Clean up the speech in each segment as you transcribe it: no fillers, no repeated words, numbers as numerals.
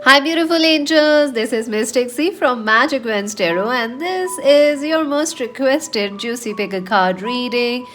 Hi, beautiful angels. This is Mystic C from Magic Wens Tarot, and this is your most requested Juicy Pick a Card reading.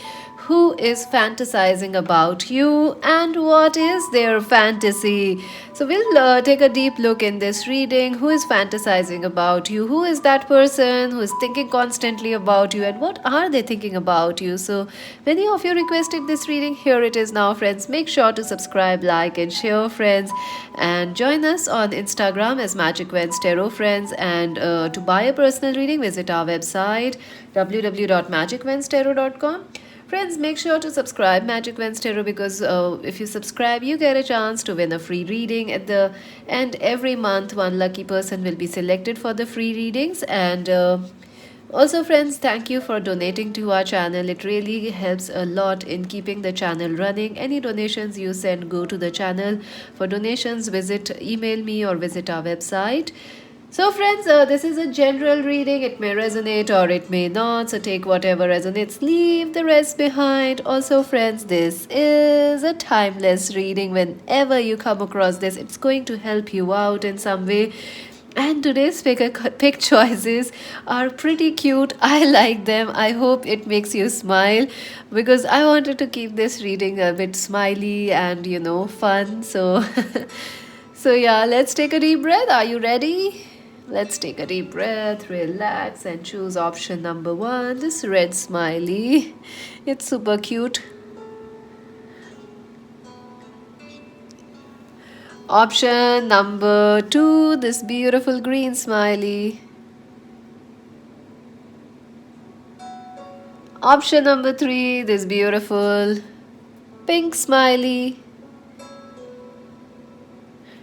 Who is fantasizing about you, and what is their fantasy? So, we'll take a deep look in this reading. Who is fantasizing about you? Who is that person who is thinking constantly about you, and what are they thinking about you? So, many of you requested this reading. Here it is now, friends. Make sure to subscribe, like, and share, friends, and join us on Instagram as Magic Weds Tarot, friends. And to buy a personal reading, visit our website www.magicwenstarot.com. Friends, make sure to subscribe Magic Wens Tarot because if you subscribe, you get a chance to win a free reading at the end. Every month, one lucky person will be selected for the free readings. And also, friends, thank you for donating to our channel. It really helps a lot in keeping the channel running. Any donations you send go to the channel. For donations, email me or visit our website. So, friends, this is a general reading. It may resonate or it may not. So, take whatever resonates, leave the rest behind. Also, friends, this is a timeless reading. Whenever you come across this, it's going to help you out in some way. And today's pick choices are pretty cute. I like them. I hope it makes you smile because I wanted to keep this reading a bit smiley and fun. So, so yeah, let's take a deep breath. Are you ready? Let's take a deep breath, relax, and choose option number one. This red smiley. It's super cute. Option number two, this beautiful green smiley. Option number three, this beautiful pink smiley.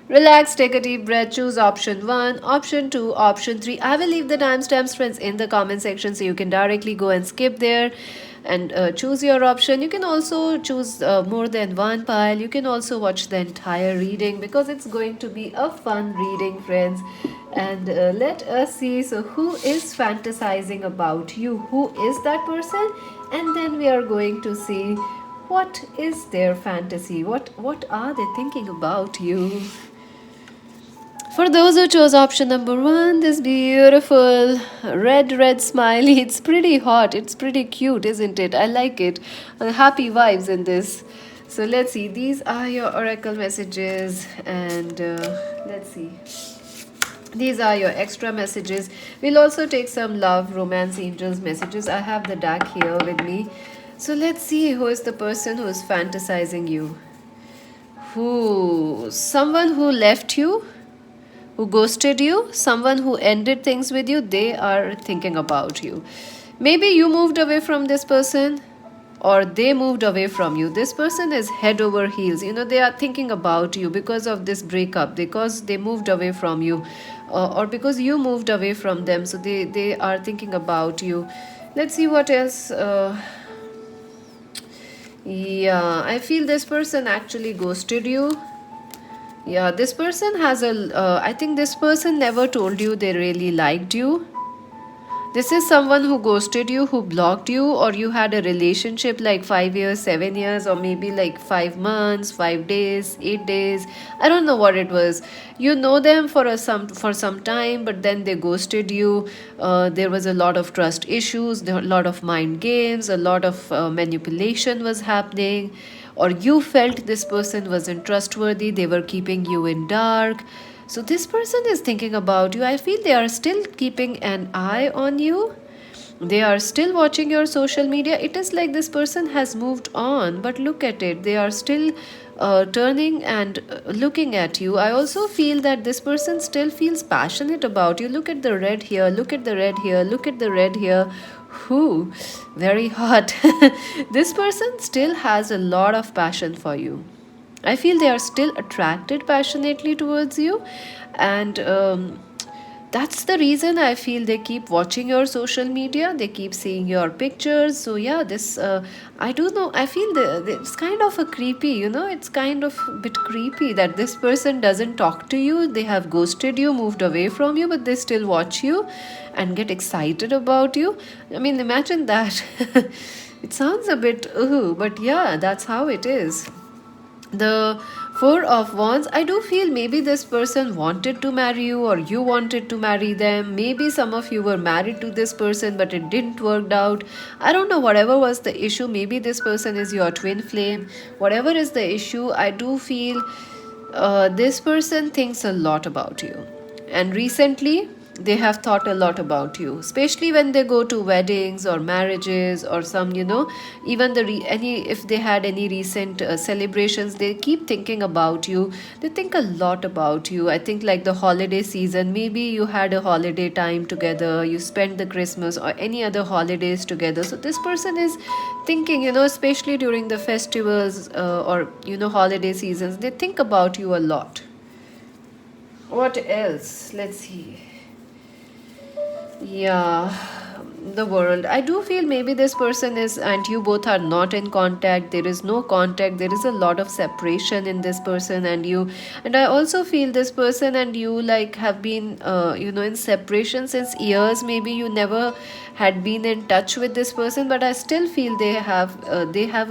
Relax, take a deep breath, choose option 1, option 2, option 3. I will leave the timestamps, friends, in the comment section so you can directly go and skip there and choose your option. You can also choose more than one pile. You can also watch the entire reading because it's going to be a fun reading, friends. And let us see. So, who is fantasizing about you? Who is that person? And then we are going to see what is their fantasy. What are they thinking about you? For those who chose option number one, this beautiful red smiley, it's pretty hot, it's pretty cute, isn't it? I like it. Happy vibes in this. So let's see, these are your oracle messages, and let's see. These are your extra messages. We'll also take some love, romance, angels messages. I have the deck here with me. So let's see who is the person who is fantasizing you. Someone who left you, who ghosted you, someone who ended things with you, they are thinking about you. Maybe you moved away from this person or they moved away from you. This person is head over heels. They are thinking about you because of this breakup, because they moved away from you, or because you moved away from them. So they are thinking about you. Let's see what else. Yeah, I feel this person actually ghosted you. Yeah, this person has I think this person never told you they really liked you. This is someone who ghosted you, who blocked you, or you had a relationship like 5 years, 7 years, or maybe like 5 months, 5 days, 8 days. I don't know what it was. You know them for some time, but then they ghosted you. There was a lot of trust issues, there were a lot of mind games, a lot of manipulation was happening, or you felt this person wasn't trustworthy, they were keeping you in dark. So this person is thinking about you. I feel they are still keeping an eye on you. They are still watching your social media. It is like this person has moved on, but look at it. They are still turning and looking at you. I also feel that this person still feels passionate about you. Look at the red here, look at the red here, look at the red here. Whew, very hot. This person still has a lot of passion for you. I feel they are still attracted passionately towards you, and that's the reason I feel they keep watching your social media. They keep seeing your pictures. So yeah, this I don't know. I feel it's kind of a creepy. It's kind of a bit creepy that this person doesn't talk to you. They have ghosted you, moved away from you, but they still watch you and get excited about you. I mean, imagine that. It sounds a bit but yeah, that's how it is. The Four of Wands, I do feel maybe this person wanted to marry you or you wanted to marry them. Maybe some of you were married to this person but it didn't work out. I don't know, whatever was the issue. Maybe this person is your twin flame. Whatever is the issue, I do feel this person thinks a lot about you, and recently they have thought a lot about you, especially when they go to weddings or marriages or some, even any, if they had any recent celebrations, they keep thinking about you. They think a lot about you. I think like the holiday season, maybe you had a holiday time together, you spent the Christmas or any other holidays together, so this person is thinking, especially during the festivals or holiday seasons, they think about you a lot. What else? Let's see. Yeah, the world. I do feel maybe this person is, and you both are not in contact. There is no contact. There is a lot of separation in this person and you. And I also feel this person and you like have been, in separation since years. Maybe you never had been in touch with this person, but I still feel they have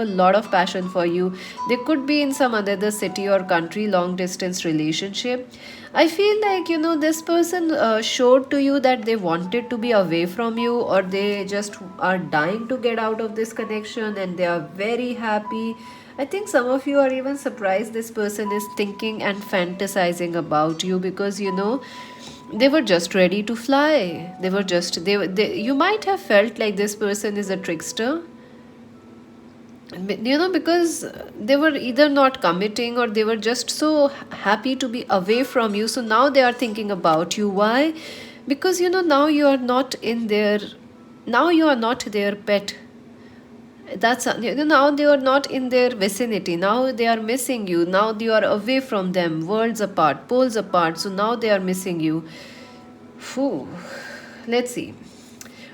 a lot of passion for you. They could be in some other city or country, long distance relationship. I feel like, this person showed to you that they wanted to be away from you, or they just are dying to get out of this connection and they are very happy. I think some of you are even surprised this person is thinking and fantasizing about you because, they were just ready to fly. They were just, you might have felt like this person is a trickster, because they were either not committing or they were just so happy to be away from you, so now they are thinking about you. Why? Because now you are not in their, now you are not their pet. That's now they are not in their vicinity. Now they are missing you. Now you are away from them, worlds apart, poles apart, so now they are missing you. Phew. Let's see.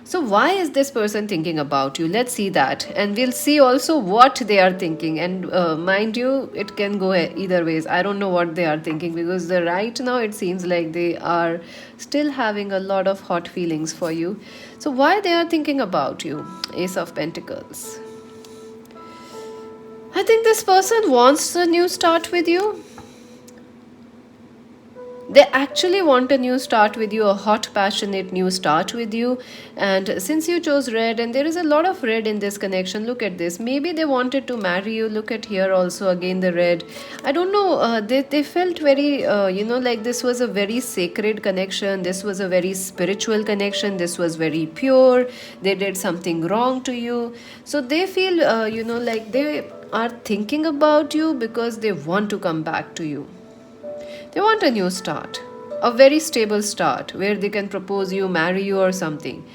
So, why is this person thinking about you? Let's see that. And we'll see also what they are thinking. And mind you, it can go either ways. I don't know what they are thinking because right now it seems like they are still having a lot of hot feelings for you. So, why they are thinking about you? Ace of Pentacles. I think this person wants a new start with you. They actually want a new start with you, a hot, passionate new start with you. And since you chose red, and there is a lot of red in this connection, look at this. Maybe they wanted to marry you. Look at here also, again, the red. I don't know. They felt very, like this was a very sacred connection. This was a very spiritual connection. This was very pure. They did something wrong to you. So they feel, like they are thinking about you because they want to come back to you. They want a new start, a very stable start where they can propose you, marry you, or something.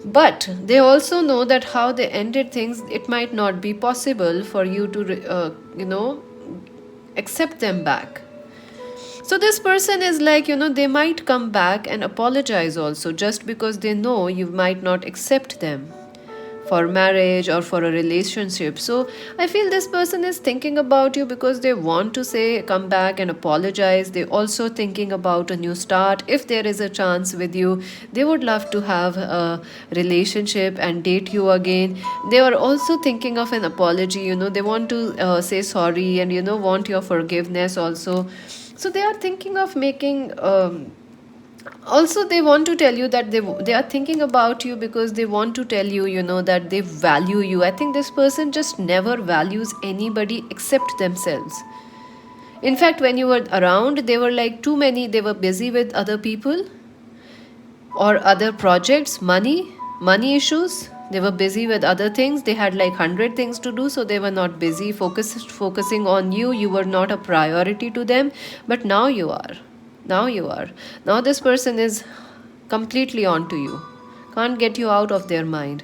But they also know that how they ended things, it might not be possible for you to, accept them back. So this person is like, they might come back and apologize also just because they know you might not accept them for marriage or for a relationship. So I feel this person is thinking about you because they want to say come back and apologize. They also thinking about a new start. If there is a chance with you, they would love to have a relationship and date you again. They are also thinking of an apology. They want to say sorry and want your forgiveness also. So they are thinking of making also they want to tell you that they are thinking about you because they want to tell you, that they value you. I think this person just never values anybody except themselves. In fact, when you were around, they were like too many, they were busy with other people or other projects, money issues. They were busy with other things. They had like 100 things to do, so they were not busy focusing on you. You were not a priority to them, but now you are. Now this person is completely on to you, can't get you out of their mind.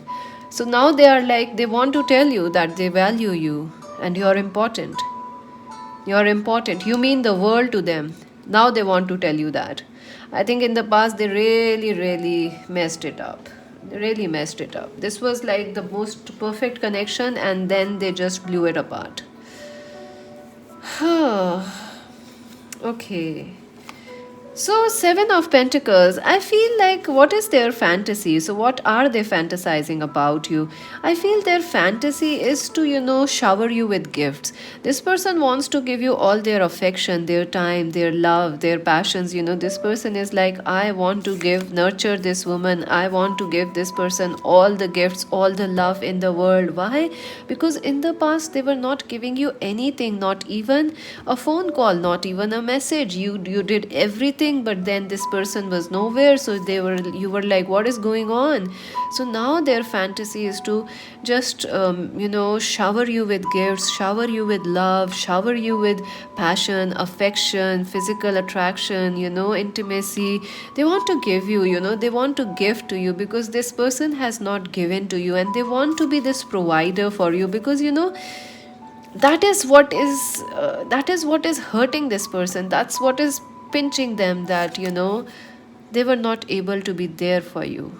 So now they are like, they want to tell you that they value you and you're important, you mean the world to them. Now they want to tell you that. I think in the past they really messed it up. This was like the most perfect connection and then they just blew it apart. Okay. So, Seven of Pentacles, I feel like what is their fantasy? So, what are they fantasizing about you? I feel their fantasy is to, shower you with gifts. This person wants to give you all their affection, their time, their love, their passions. This person is like, I want to nurture this woman. I want to give this person all the gifts, all the love in the world. Why? Because in the past, they were not giving you anything, not even a phone call, not even a message. You did everything, but then this person was nowhere. So you were like, what is going on? So now their fantasy is to just shower you with gifts, shower you with love, shower you with passion, affection, physical attraction, intimacy. They want to give you, they want to give to you, because this person has not given to you, and they want to be this provider for you, because that is what is hurting this person. That's what is pinching them, that they were not able to be there for you.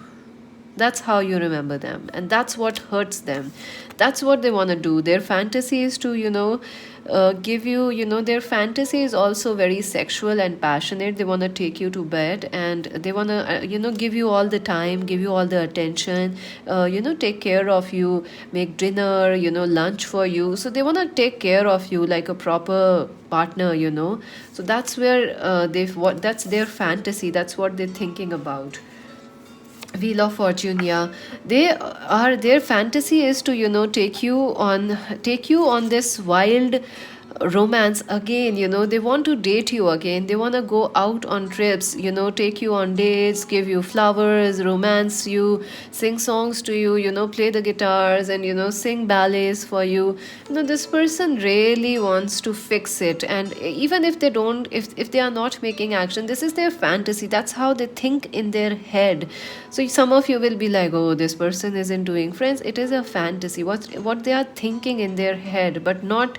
That's how you remember them, and that's what hurts them. That's what they want to do. Their fantasy is to give you, their fantasy is also very sexual and passionate. They want to take you to bed, and they want to give you all the time, give you all the attention, take care of you, make dinner, lunch for you. So they want to take care of you like a proper partner. So that's where that's their fantasy. That's what they're thinking about. Wheel of Fortune, yeah. Their fantasy is to, take you on this wild romance again. They want to date you again. They want to go out on trips, take you on dates, give you flowers, romance you, sing songs to you, play the guitars, and sing ballets for you. This person really wants to fix it. And even if they don't, if they are not making action, this is their fantasy. That's how they think in their head. So some of you will be like, oh, this person isn't doing. Friends, it is a fantasy, what they are thinking in their head, but not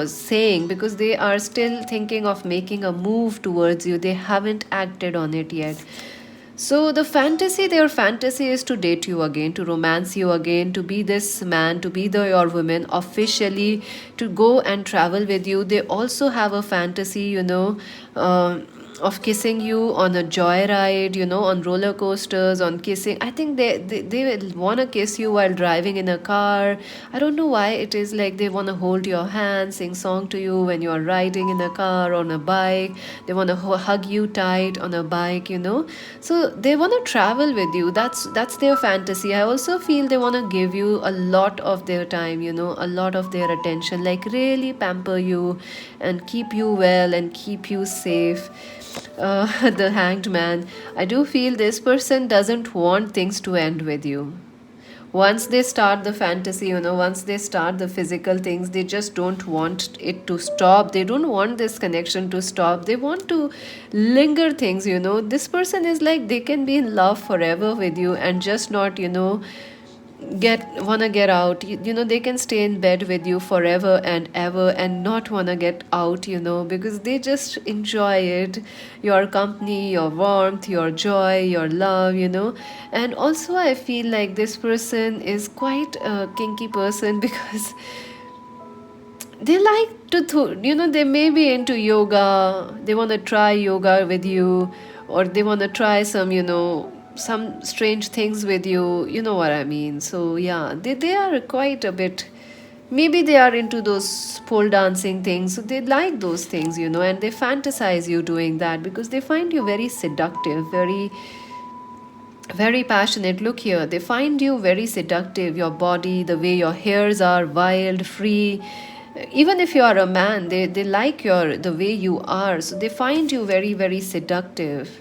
saying, because they are still thinking of making a move towards you. They haven't acted on it yet. So their fantasy is to date you again, to romance you again, to be this man, to be your woman officially, to go and travel with you. They also have a fantasy, of kissing you on a joyride, on roller coasters, on kissing. I think they will want to kiss you while driving in a car. I don't know why it is like they want to hold your hand, sing song to you when you are riding in a car, on a bike. They want to hug you tight on a bike. So they want to travel with you. That's their fantasy. I also feel they want to give you a lot of their time, a lot of their attention, like really pamper you and keep you well and keep you safe. The Hanged Man. I do feel this person doesn't want things to end with you. Once they start the fantasy, once they start the physical things, they just don't want it to stop. They don't want this connection to stop. They want to linger things. This person is like, they can be in love forever with you and just not, get out. They can stay in bed with you forever and ever and not wanna get out, because they just enjoy it, your company, your warmth, your joy, your love. And also I feel like this person is quite a kinky person because they like to they may be into yoga. They want to try yoga with you, or they want to try some strange things with you. You know what I mean? So yeah, they are quite a bit, maybe they are into those pole dancing things, so they like those things, and they fantasize you doing that because they find you very seductive, very very passionate. Look here, they find you very seductive, your body, the way your hairs are wild, free. Even if you are a man, they like the way you are, so they find you very very seductive.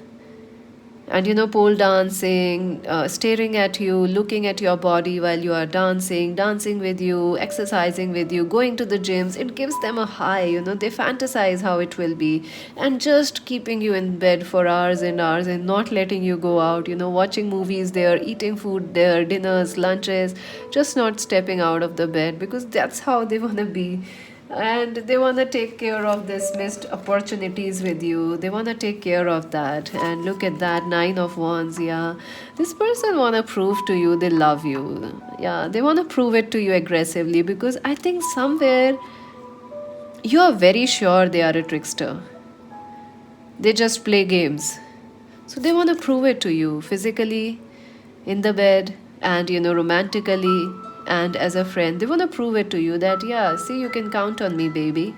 And pole dancing, staring at you, looking at your body while you are dancing with you, exercising with you, going to the gyms, it gives them a high. They fantasize how it will be, and just keeping you in bed for hours and hours and not letting you go out, watching movies there, eating food there, dinners, lunches, just not stepping out of the bed, because that's how they want to be. And they want to take care of this missed opportunities with you. They want to take care of that. And look at that, 9 of Wands. Yeah, this person want to prove to you they love you. Yeah, they want to prove it to you aggressively, because I think somewhere you are very sure they are a trickster. They just play games. So they want to prove it to you physically, in the bed, and romantically, and as a friend. They want to prove it to you that, yeah, see, you can count on me, baby.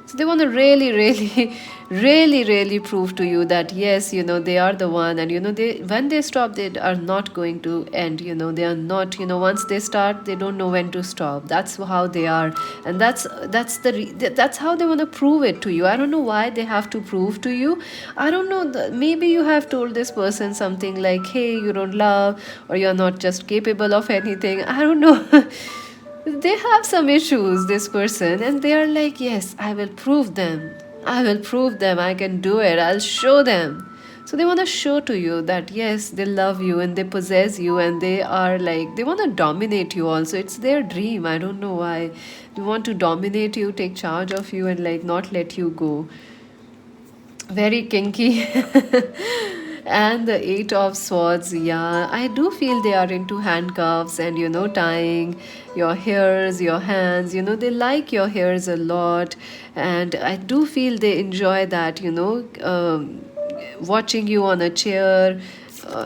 So they want to really, really, really, really prove to you that yes, they are the one, and they, when they stop, they are not going to end. They are not. Once they start, they don't know when to stop. That's how they are, and that's how they want to prove it to you. I don't know why they have to prove to you. I don't know. Maybe you have told this person something like, "Hey, you don't love, or you're not just capable of anything." I don't know. They have some issues, this person, and they are like, yes, I will prove them. I will prove them. I can do it. I'll show them. So they want to show to you that yes, they love you and they possess you, and they are like, they want to dominate you also. It's their dream. I don't know why. They want to dominate you, take charge of you, and like not let you go. Very kinky. And the Eight of Swords, yeah, I do feel they are into handcuffs and tying your hairs, your hands. They like your hairs a lot, and I do feel they enjoy that. Watching you on a chair,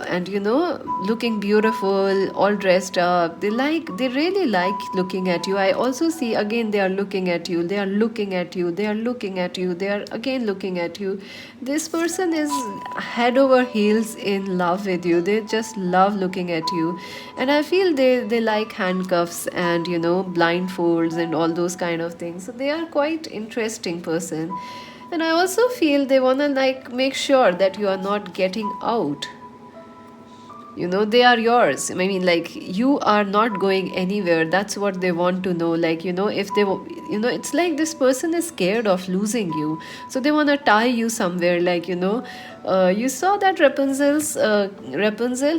and looking beautiful, all dressed up. They really like looking at you. I also see again they are looking at you, they are looking at you, they are looking at you, they are again looking at you. This person is head over heels in love with you. They just love looking at you, and I feel they like handcuffs and blindfolds and all those kind of things. So they are quite interesting person. And I also feel they want to like make sure that you are not getting out. They are yours. I mean, like, you are not going anywhere. That's what they want to know. Like, if they it's like this person is scared of losing you, so they want to tie you somewhere. Like, you saw that Rapunzel,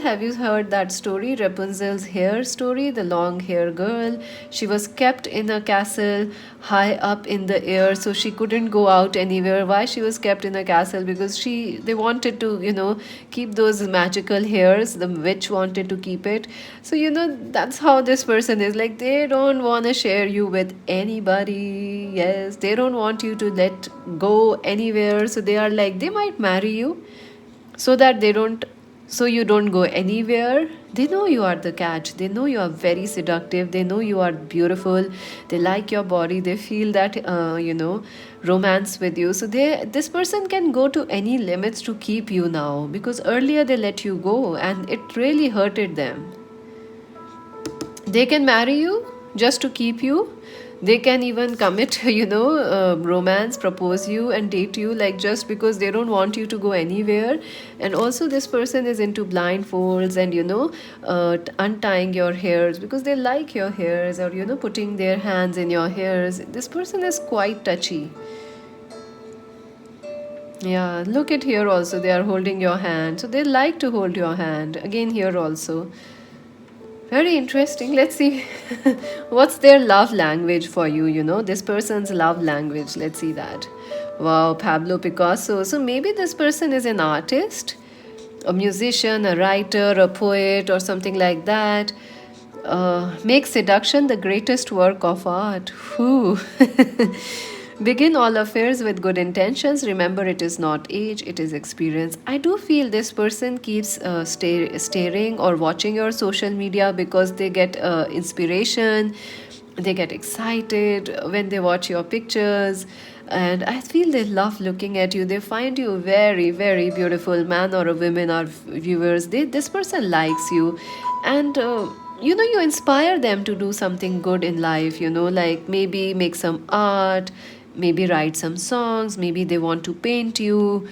have you heard that story, Rapunzel's hair story, the long hair girl? She was kept in a castle high up in the air, so she couldn't go out anywhere. Why she was kept in a castle? Because they wanted to keep those magical hairs. The witch wanted to keep it. So that's how this person is. Like, they don't want to share you with anybody. Yes, they don't want you to let go anywhere. So they are like, they might marry you so that they don't, so you don't go anywhere. They know you are the catch. They know you are very seductive. They know you are beautiful. They like your body. They feel that romance with you. So this person can go to any limits to keep you now, because earlier they let you go and it really hurted them. They can marry you just to keep you. They can even commit romance, propose you and date you, like, just because they don't want you to go anywhere. And also this person is into blindfolds and untying your hairs, because they like your hairs, or putting their hands in your hairs. This person is quite touchy. Yeah, look at here also, they are holding your hand, so they like to hold your hand again here also. Very interesting. Let's see what's their love language for you, this person's love language. Let's see that. Wow, Pablo Picasso. So maybe this person is an artist, a musician, a writer, a poet, or something like that. Make seduction the greatest work of art. Whew. Begin all affairs with good intentions. Remember, it is not age, it is experience. I do feel this person keeps staring or watching your social media because they get inspiration, they get excited when they watch your pictures. And I feel they love looking at you. They find you very, very beautiful, man or a woman or viewers. This person likes you, and you inspire them to do something good in life. Like maybe make some art, maybe write some songs, maybe they want to paint you.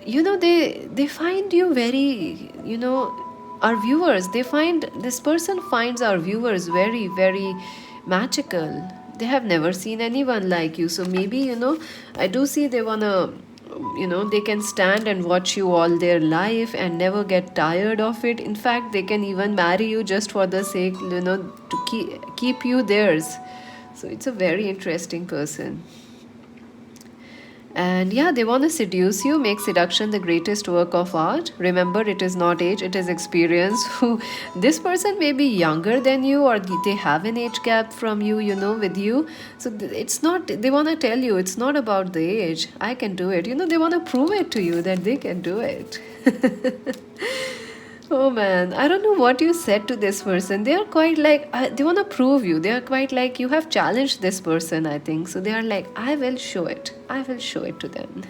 They find you very, our viewers, they find this person finds our viewers very, very magical. They have never seen anyone like you. So maybe I do see they want to, they can stand and watch you all their life and never get tired of it. In fact, they can even marry you just for the sake, to keep you theirs. So it's a very interesting person. And yeah, they want to seduce you, make seduction the greatest work of art. Remember, it is not age, it is experience. Who This person may be younger than you, or they have an age gap from you, with you. So it's not, they want to tell you it's not about the age. I can do it. They want to prove it to you that they can do it. Oh man, I don't know what you said to this person. They are quite like, they want to prove you. They are quite like, you have challenged this person, I think. So they are like, I will show it. I will show it to them.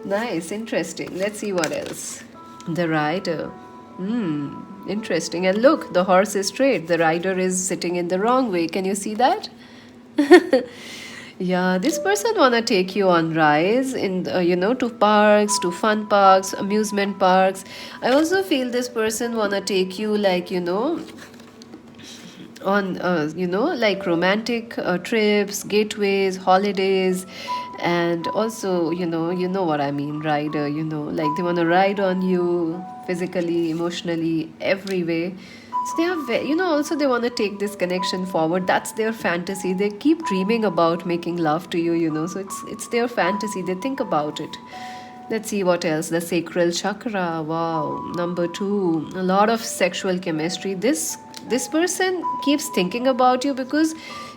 Nice, interesting. Let's see what else. The rider. Interesting. And look, the horse is straight. The rider is sitting in the wrong way. Can you see that? Yeah, this person wanna take you on rides in to parks, to fun parks, amusement parks. I also feel this person wanna take you like on like romantic trips, gateways, holidays, and also you know what I mean, rider. Like they wanna ride on you physically, emotionally, every way. So they are also they want to take this connection forward. That's their fantasy. They keep dreaming about making love to you. So it's their fantasy. They think about it. Let's see what else. The sacral chakra. Wow. Number 2. A lot of sexual chemistry. This person keeps thinking about you because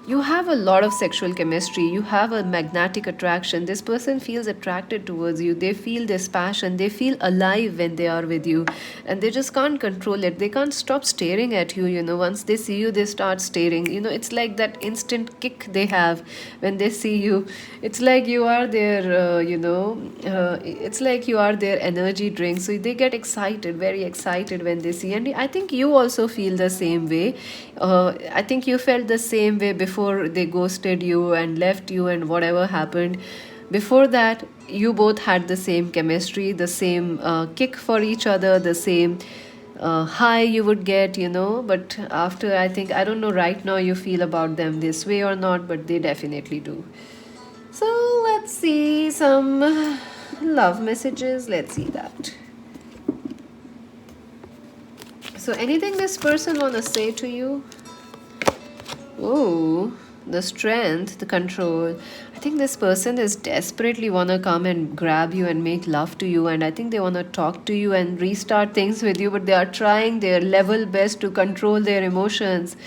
you have a lot of sexual chemistry. You have a magnetic attraction. This person feels attracted towards you. They feel this passion. They feel alive when they are with you, and they just can't control it. They can't stop staring at you. Once they see you, they start staring. It's like that instant kick they have when they see you. It's like you are their it's like you are their energy drink. So they get excited, very excited when they see. And I think you also feel the same way. I think you felt the same way before they ghosted you and left you, and whatever happened before that, you both had the same chemistry, the same kick for each other, the same high you would get. But after, I think, I don't know right now you feel about them this way or not, but they definitely do. So let's see some love messages. Let's see that. So anything this person want to say to you? Oh, the strength, the control. I think this person is desperately want to come and grab you and make love to you, and I think they want to talk to you and restart things with you, but they are trying their level best to control their emotions.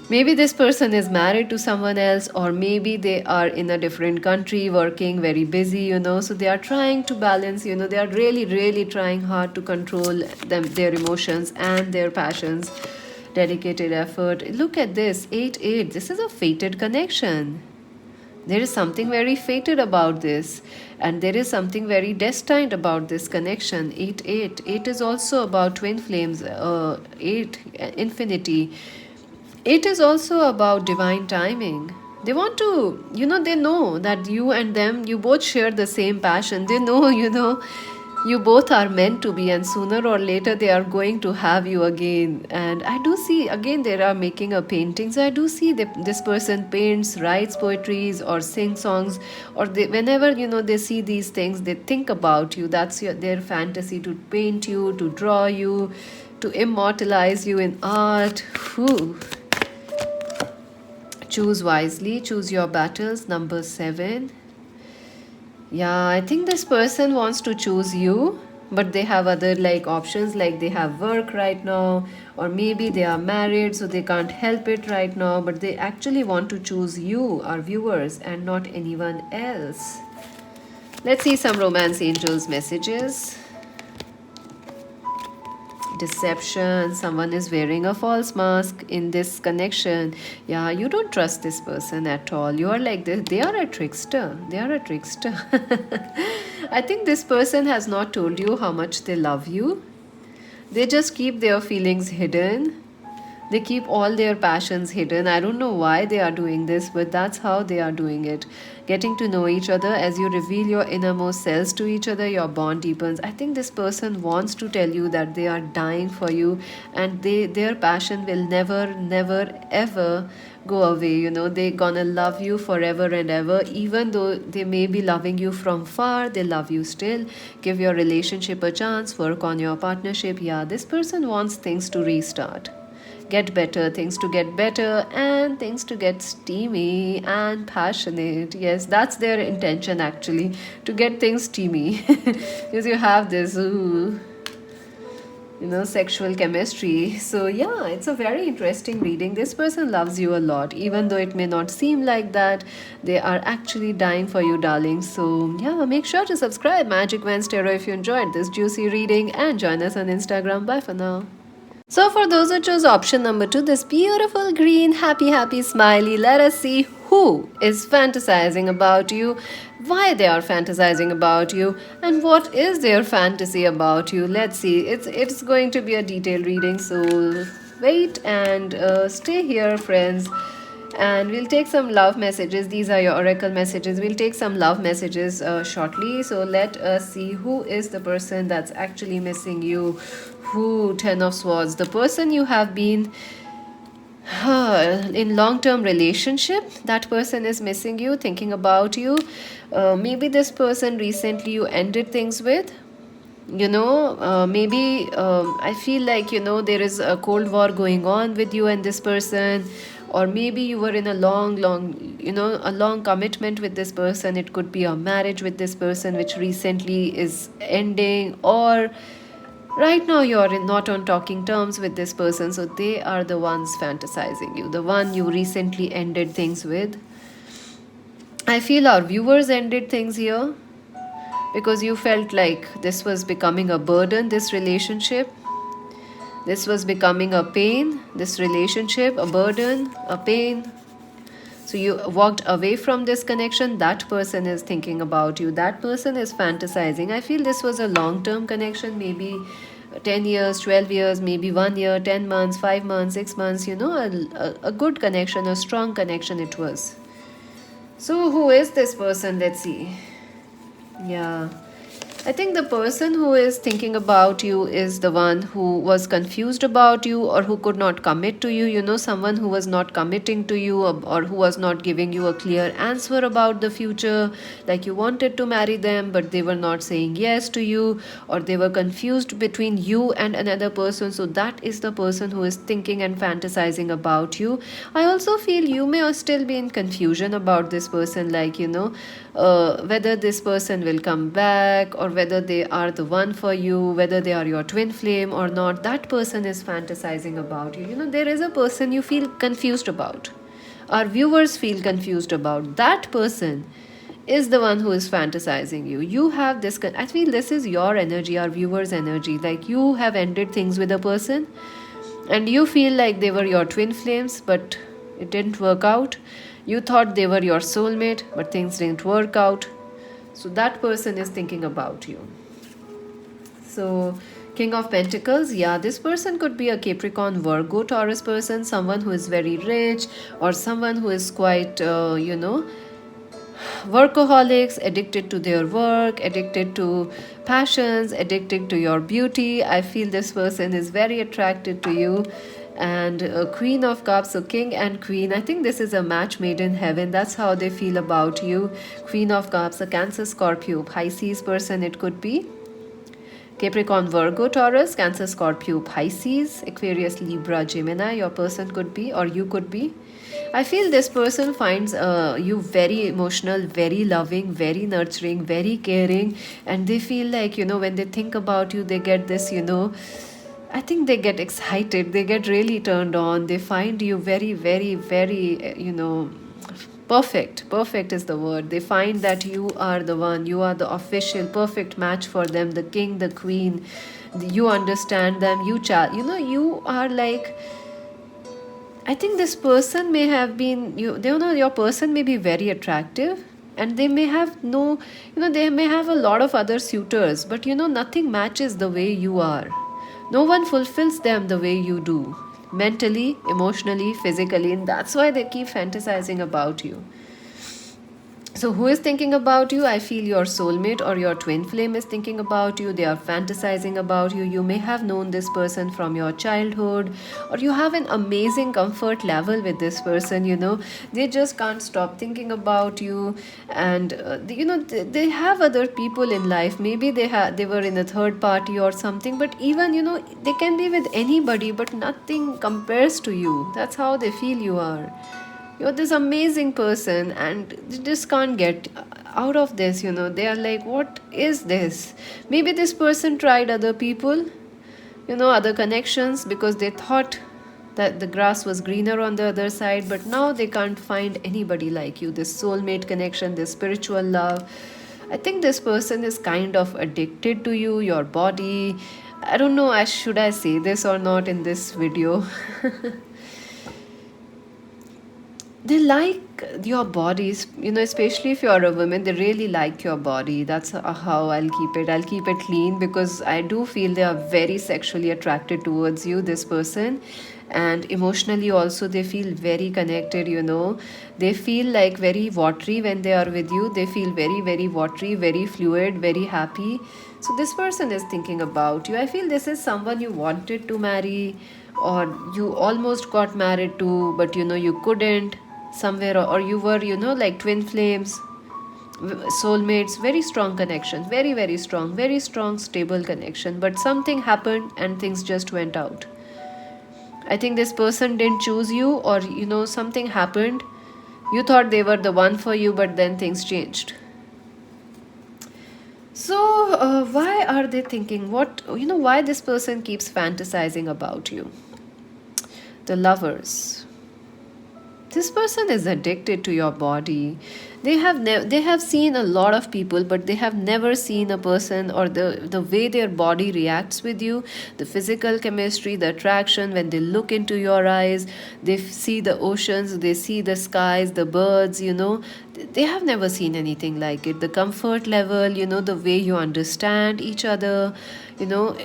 Maybe this person is married to someone else, or maybe they are in a different country working, very busy. So they are trying to balance. They are really, really trying hard to control their emotions and their passions. Dedicated effort. Look at this 8-8. This is a fated connection. There is something very fated about this, and there is something very destined about this connection. 8-8. 8 is also about twin flames, 8, infinity. It is also about divine timing. They want to, they know that you and them, you both share the same passion. They know, you both are meant to be, and sooner or later they are going to have you again. And I do see, again, they are making a painting. So I do see this person paints, writes poetries, or sings songs, or whenever, they see these things, they think about you. That's their fantasy, to paint you, to draw you, to immortalize you in art. Whew. Choose wisely, choose your battles. Number 7. Yeah, I think this person wants to choose you, but they have other like options, like they have work right now, or maybe they are married, so they can't help it right now, but they actually want to choose you, our viewers, and not anyone else. Let's see some romance angels messages. Deception. Someone is wearing a false mask in this connection. Yeah, you don't trust this person at all. You are like this. They are a trickster. They are a trickster. I think this person has not told you how much they love you. They just keep their feelings hidden. They keep all their passions hidden. I don't know why they are doing this, but that's how they are doing it. Getting to know each other, as you reveal your innermost selves to each other, your bond deepens. I think this person wants to tell you that they are dying for you, and their passion will never, never, ever go away. They're gonna love you forever and ever. Even though they may be loving you from far, they love you still. Give your relationship a chance, work on your partnership. Yeah, this person wants things to restart. get better, things to get better, and things to get steamy and passionate. Yes, that's their intention actually, to get things steamy. Because you have this, ooh, sexual chemistry. So yeah, it's a very interesting reading. This person loves you a lot, even though it may not seem like that. They are actually dying for you, darling. So yeah, make sure to subscribe Magic Wednesday if you enjoyed this juicy reading, and join us on Instagram. Bye for now. So for those who chose option number 2, this beautiful green, happy, smiley, let us see who is fantasizing about you, why they are fantasizing about you, and what is their fantasy about you. Let's see. It's going to be a detailed reading, so wait and stay here, friends. And we'll take some love messages. These are your oracle messages. We'll take some love messages shortly. So let us see who is the person that's actually missing you. Who? Ten of Swords. The person you have been in long-term relationship, that person is missing you, thinking about you. Maybe this person recently you ended things with. Maybe I feel like there is a cold war going on with you and this person, or maybe you were in a long commitment with this person. It could be a marriage with this person which recently is ending, or right now you're not on talking terms with this person, so they are the ones fantasizing you, the one you recently ended things with. I feel our viewers ended things here because you felt like this was becoming a burden, this relationship. This was becoming a pain, this relationship, a burden, a pain. So you walked away from this connection. That person is thinking about you. That person is fantasizing. I feel this was a long-term connection, maybe 10 years, 12 years, maybe 1 year, 10 months, 5 months, 6 months, a good connection, a strong connection it was. So who is this person? Let's see. Yeah. I think the person who is thinking about you is the one who was confused about you, or who could not commit to you. Someone who was not committing to you, or who was not giving you a clear answer about the future. Like you wanted to marry them, but they were not saying yes to you, or they were confused between you and another person. So that is the person who is thinking and fantasizing about you. I also feel you may still be in confusion about this person, like, whether this person will come back, or whether they are the one for you, whether they are your twin flame or not. That person is fantasizing about you. There is a person you feel confused about. Our viewers feel confused about. That person is the one who is fantasizing you. You have this, I feel this is your energy, our viewers' energy. Like you have ended things with a person, and you feel like they were your twin flames, but it didn't work out. You thought they were your soulmate, but things didn't work out. So that person is thinking about you. So King of Pentacles, yeah, this person could be a Capricorn, Virgo, Taurus person, someone who is very rich, or someone who is quite, workaholics, addicted to their work, addicted to passions, addicted to your beauty. I feel this person is very attracted to you. And Queen of Cups, so King and Queen, I think this is a match made in heaven. That's how they feel about you. Queen of Cups, a Cancer, Scorpio, Pisces person it could be. Capricorn, Virgo, Taurus, Cancer, Scorpio, Pisces, Aquarius, Libra, Gemini, your person could be, or you could be. I feel this person finds you very emotional, very loving, very nurturing, very caring, and they feel like, when they think about you, they get this, I think they get excited, they get really turned on, they find you very, very, very, perfect. Perfect is the word. They find that you are the one, you are the official perfect match for them, the king, the queen. You understand them, you are like, I think this person may have been, your person may be very attractive, and they may have they may have a lot of other suitors, but nothing matches the way you are. No one fulfills them the way you do, mentally, emotionally, physically, and that's why they keep fantasizing about you. So, who is thinking about you? I feel your soulmate or your twin flame is thinking about you. They are fantasizing about you. You may have known this person from your childhood, or you have an amazing comfort level with this person. They just can't stop thinking about you, and they have other people in life. Maybe they were in a third party or something, but even they can be with anybody, but nothing compares to you. That's how they feel you are. You're this amazing person and they just can't get out of this. They are like, what is this? Maybe this person tried other people, other connections, because they thought that the grass was greener on the other side, but now they can't find anybody like you. This soulmate connection, this spiritual love, I think this person is kind of addicted to you, your body. I don't know, should I say this or not in this video. They like your bodies, especially if you're a woman. They really like your body. That's how I'll keep it clean, because I do feel they are very sexually attracted towards you, this person. And emotionally also, they feel very connected. They feel like very watery when they are with you. They feel very, very watery, very fluid, very happy. So this person is thinking about you. I feel this is someone you wanted to marry, or you almost got married to, but you couldn't somewhere, or you were like twin flames, soulmates, very strong connection, very, very strong, very strong, stable connection, but something happened and things just went out. I think this person didn't choose you, or something happened. You thought they were the one for you, but then things changed. So why are they thinking, why this person keeps fantasizing about you? The Lovers. This person is addicted to your body. They have seen a lot of people, but they have never seen a person, or the way their body reacts with you, the physical chemistry, the attraction. When they look into your eyes, they see the oceans, they see the skies, the birds. They have never seen anything like it. The comfort level, the way you understand each other. you know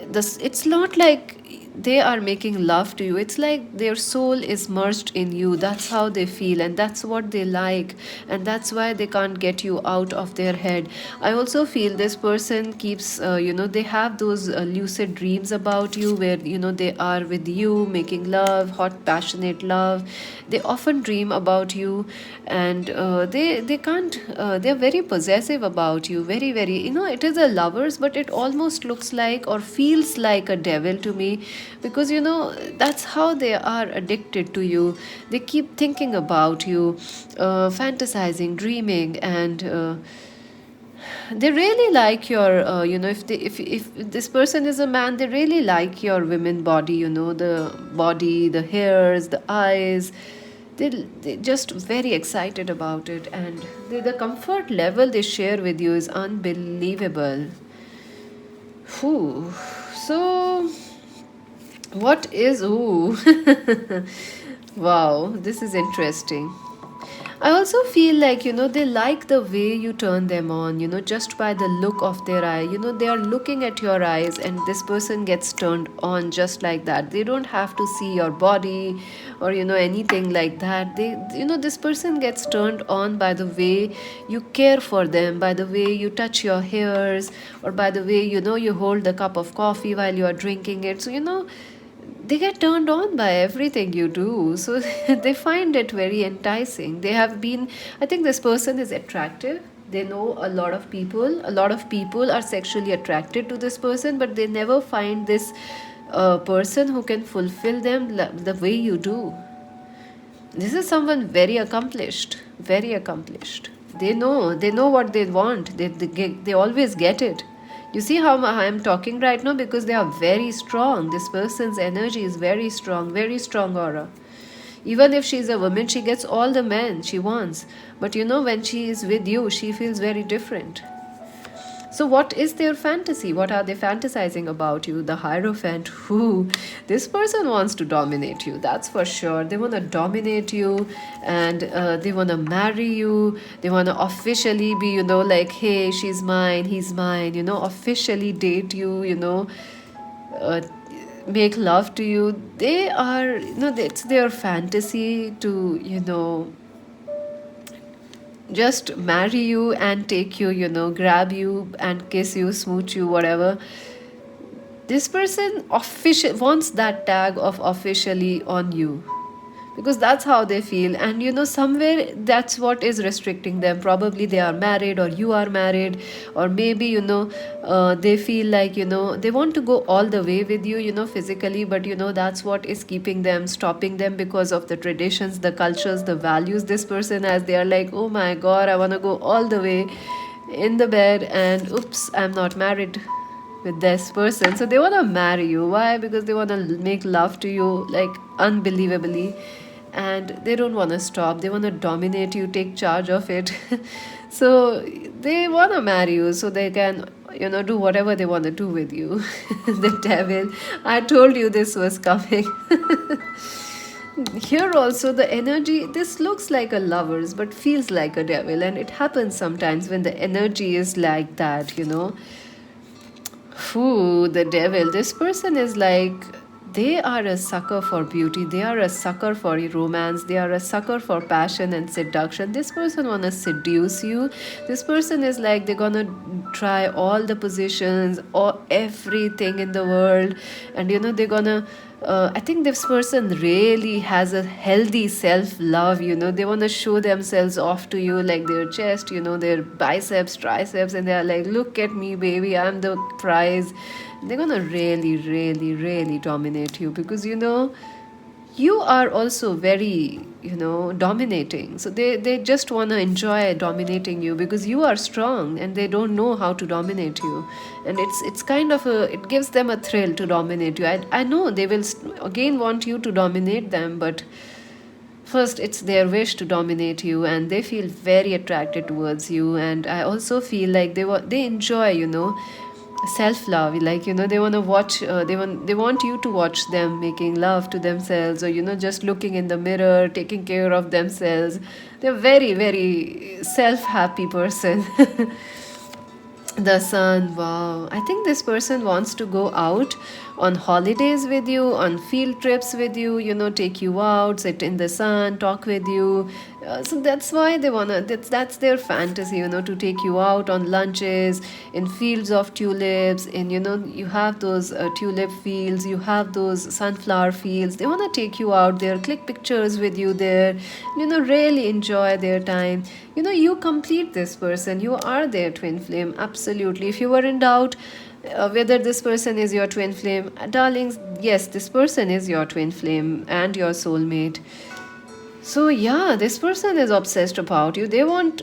this, it's not like they are making love to you. It's like their soul is merged in you. That's how they feel, and that's what they like, and that's why they can't get you out of their head. I also feel this person keeps they have those lucid dreams about you, where they are with you making love, hot passionate love. They often dream about you, and they can't they're very possessive about you, very, very. It is a lovers, but it almost looks like or feels like a devil to me, because that's how they are addicted to you. They keep thinking about you, fantasizing, dreaming, and they really like your if this person is a man, they really like your women body, the body, the hairs, the eyes. They just very excited about it, and the comfort level they share with you is unbelievable. Whew. So what is ooh? Wow, this is interesting. I also feel like, they like the way you turn them on, just by the look of their eye. They are looking at your eyes, and this person gets turned on just like that. They don't have to see your body or, anything like that. This person gets turned on by the way you care for them, by the way you touch your hairs, or by the way, you hold the cup of coffee while you are drinking it. So, they get turned on by everything you do. So they find it very enticing. I think this person is attractive. They know a lot of people are sexually attracted to this person, but they never find this person who can fulfill them the way you do. This is someone very accomplished, very accomplished. They know what they want. They always get it. You see how I'm talking right now, because they are very strong. This person's energy is very strong aura. Even if she's a woman, she gets all the men she wants. But when she is with you, she feels very different. So, what is their fantasy? What are they fantasizing about you? The Hierophant. Who? This person wants to dominate you, that's for sure. They want to dominate you, and they want to marry you. They want to officially be, like, hey, she's mine, he's mine, officially date you, uh, make love to you. They are, it's their fantasy to, just marry you and take you, grab you and kiss you, smooch you, whatever. This person official wants that tag of officially on you, because that's how they feel. And somewhere that's what is restricting them. Probably they are married, or you are married, or maybe they feel like they want to go all the way with you, physically, but that's what is keeping them, stopping them, because of the traditions, the cultures, the values this person has. They are like, oh my god, I want to go all the way in the bed, and oops, I'm not married with this person. So they want to marry you. Why? Because they want to make love to you like unbelievably, and they don't want to stop. They want to dominate you, take charge of it. So they want to marry you so they can do whatever they want to do with you. The devil, I told you this was coming. Here also the energy, this looks like a lovers but feels like a devil, and it happens sometimes when the energy is like that. Ooh, the devil. This person is like, they are a sucker for beauty. They are a sucker for romance. They are a sucker for passion and seduction. This person wanna seduce you. This person is like, they're gonna try all the positions or everything in the world, and they're gonna I think this person really has a healthy self love. They want to show themselves off to you, like their chest, their biceps, triceps, and they are like, look at me, baby, I'm the prize. They're gonna really, really, really dominate you, because you are also very dominating. So they just want to enjoy dominating you, because you are strong and they don't know how to dominate you. And it's kind of it gives them a thrill to dominate you. I know they will again want you to dominate them, but first it's their wish to dominate you, and they feel very attracted towards you. And I also feel like they enjoy self love. Like they want to watch they want you to watch them making love to themselves, or just looking in the mirror, taking care of themselves. They're very, very self happy person. The sun, wow. I think this person wants to go out on holidays with you, on field trips with you, take you out, sit in the sun, talk with you. So that's why they wanna, that's their fantasy, to take you out on lunches in fields of tulips. In you have those tulip fields, you have those sunflower fields. They wanna take you out there, click pictures with you there, really enjoy their time. You complete this person. You are their twin flame, absolutely. If you were in doubt whether this person is your twin flame, darlings, yes, this person is your twin flame and your soulmate. So yeah, this person is obsessed about you. They want,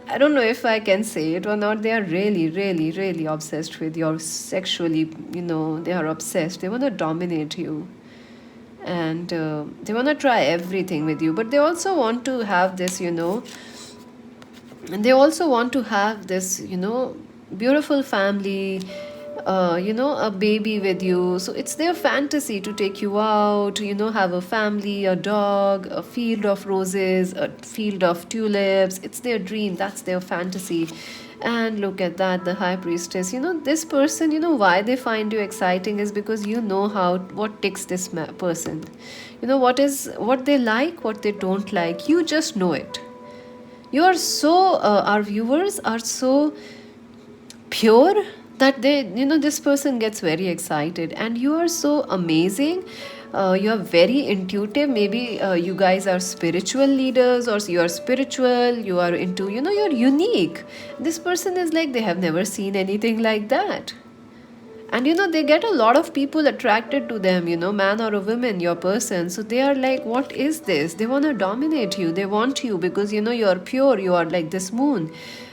I don't know if I can say it or not, they are really, really, really obsessed with you sexually. They are obsessed. They want to dominate you, and they want to try everything with you. But they also want to have this, and they also want to have this beautiful family, a baby with you. So it's their fantasy to take you out, have a family, a dog, a field of roses, a field of tulips. It's their dream. That's their fantasy. And look at that, the high priestess. This person, why they find you exciting is because what ticks this person. What they like, what they don't like. You just know it. You are so our viewers are so pure that this person gets very excited, and you are so amazing. You are very intuitive. Maybe you guys are spiritual leaders, or you are spiritual, you are into, you're unique. This person is like, they have never seen anything like that. And they get a lot of people attracted to them, man or a woman, your person. So they are like, what is this? They want to dominate you. They want you because you are pure. You are like this moon.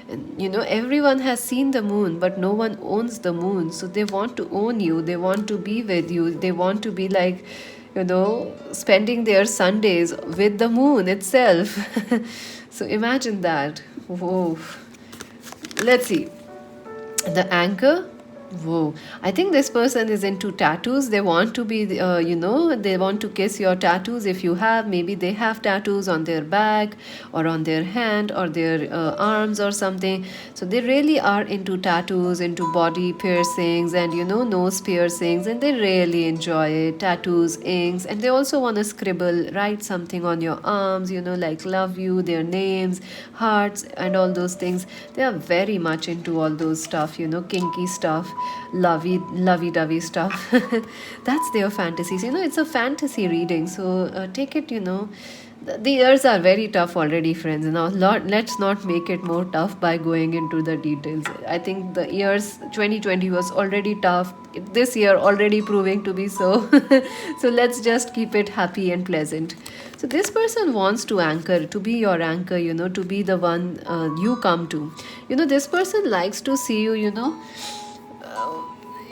And everyone has seen the moon, but no one owns the moon. So they want to own you. They want to be with you. They want to be like, spending their Sundays with the moon itself. So imagine that. Whoa. Let's see. The anchor. Whoa, I think this person is into tattoos. They want to be, they want to kiss your tattoos if you have. Maybe they have tattoos on their back or on their hand or their arms or something. So they really are into tattoos, into body piercings and, nose piercings, and they really enjoy it. Tattoos, inks, and they also want to scribble, write something on your arms, like love you, their names, hearts, and all those things. They are very much into all those stuff, kinky stuff, lovey dovey stuff. That's their fantasies. It's a fantasy reading, so take it. The years are very tough already, friends. Now, let's not make it more tough by going into the details. I think the years 2020 was already tough. This year already proving to be so. So let's just keep it happy and pleasant. So this person wants to anchor, to be your anchor, to be the one you come to. This person likes to see you,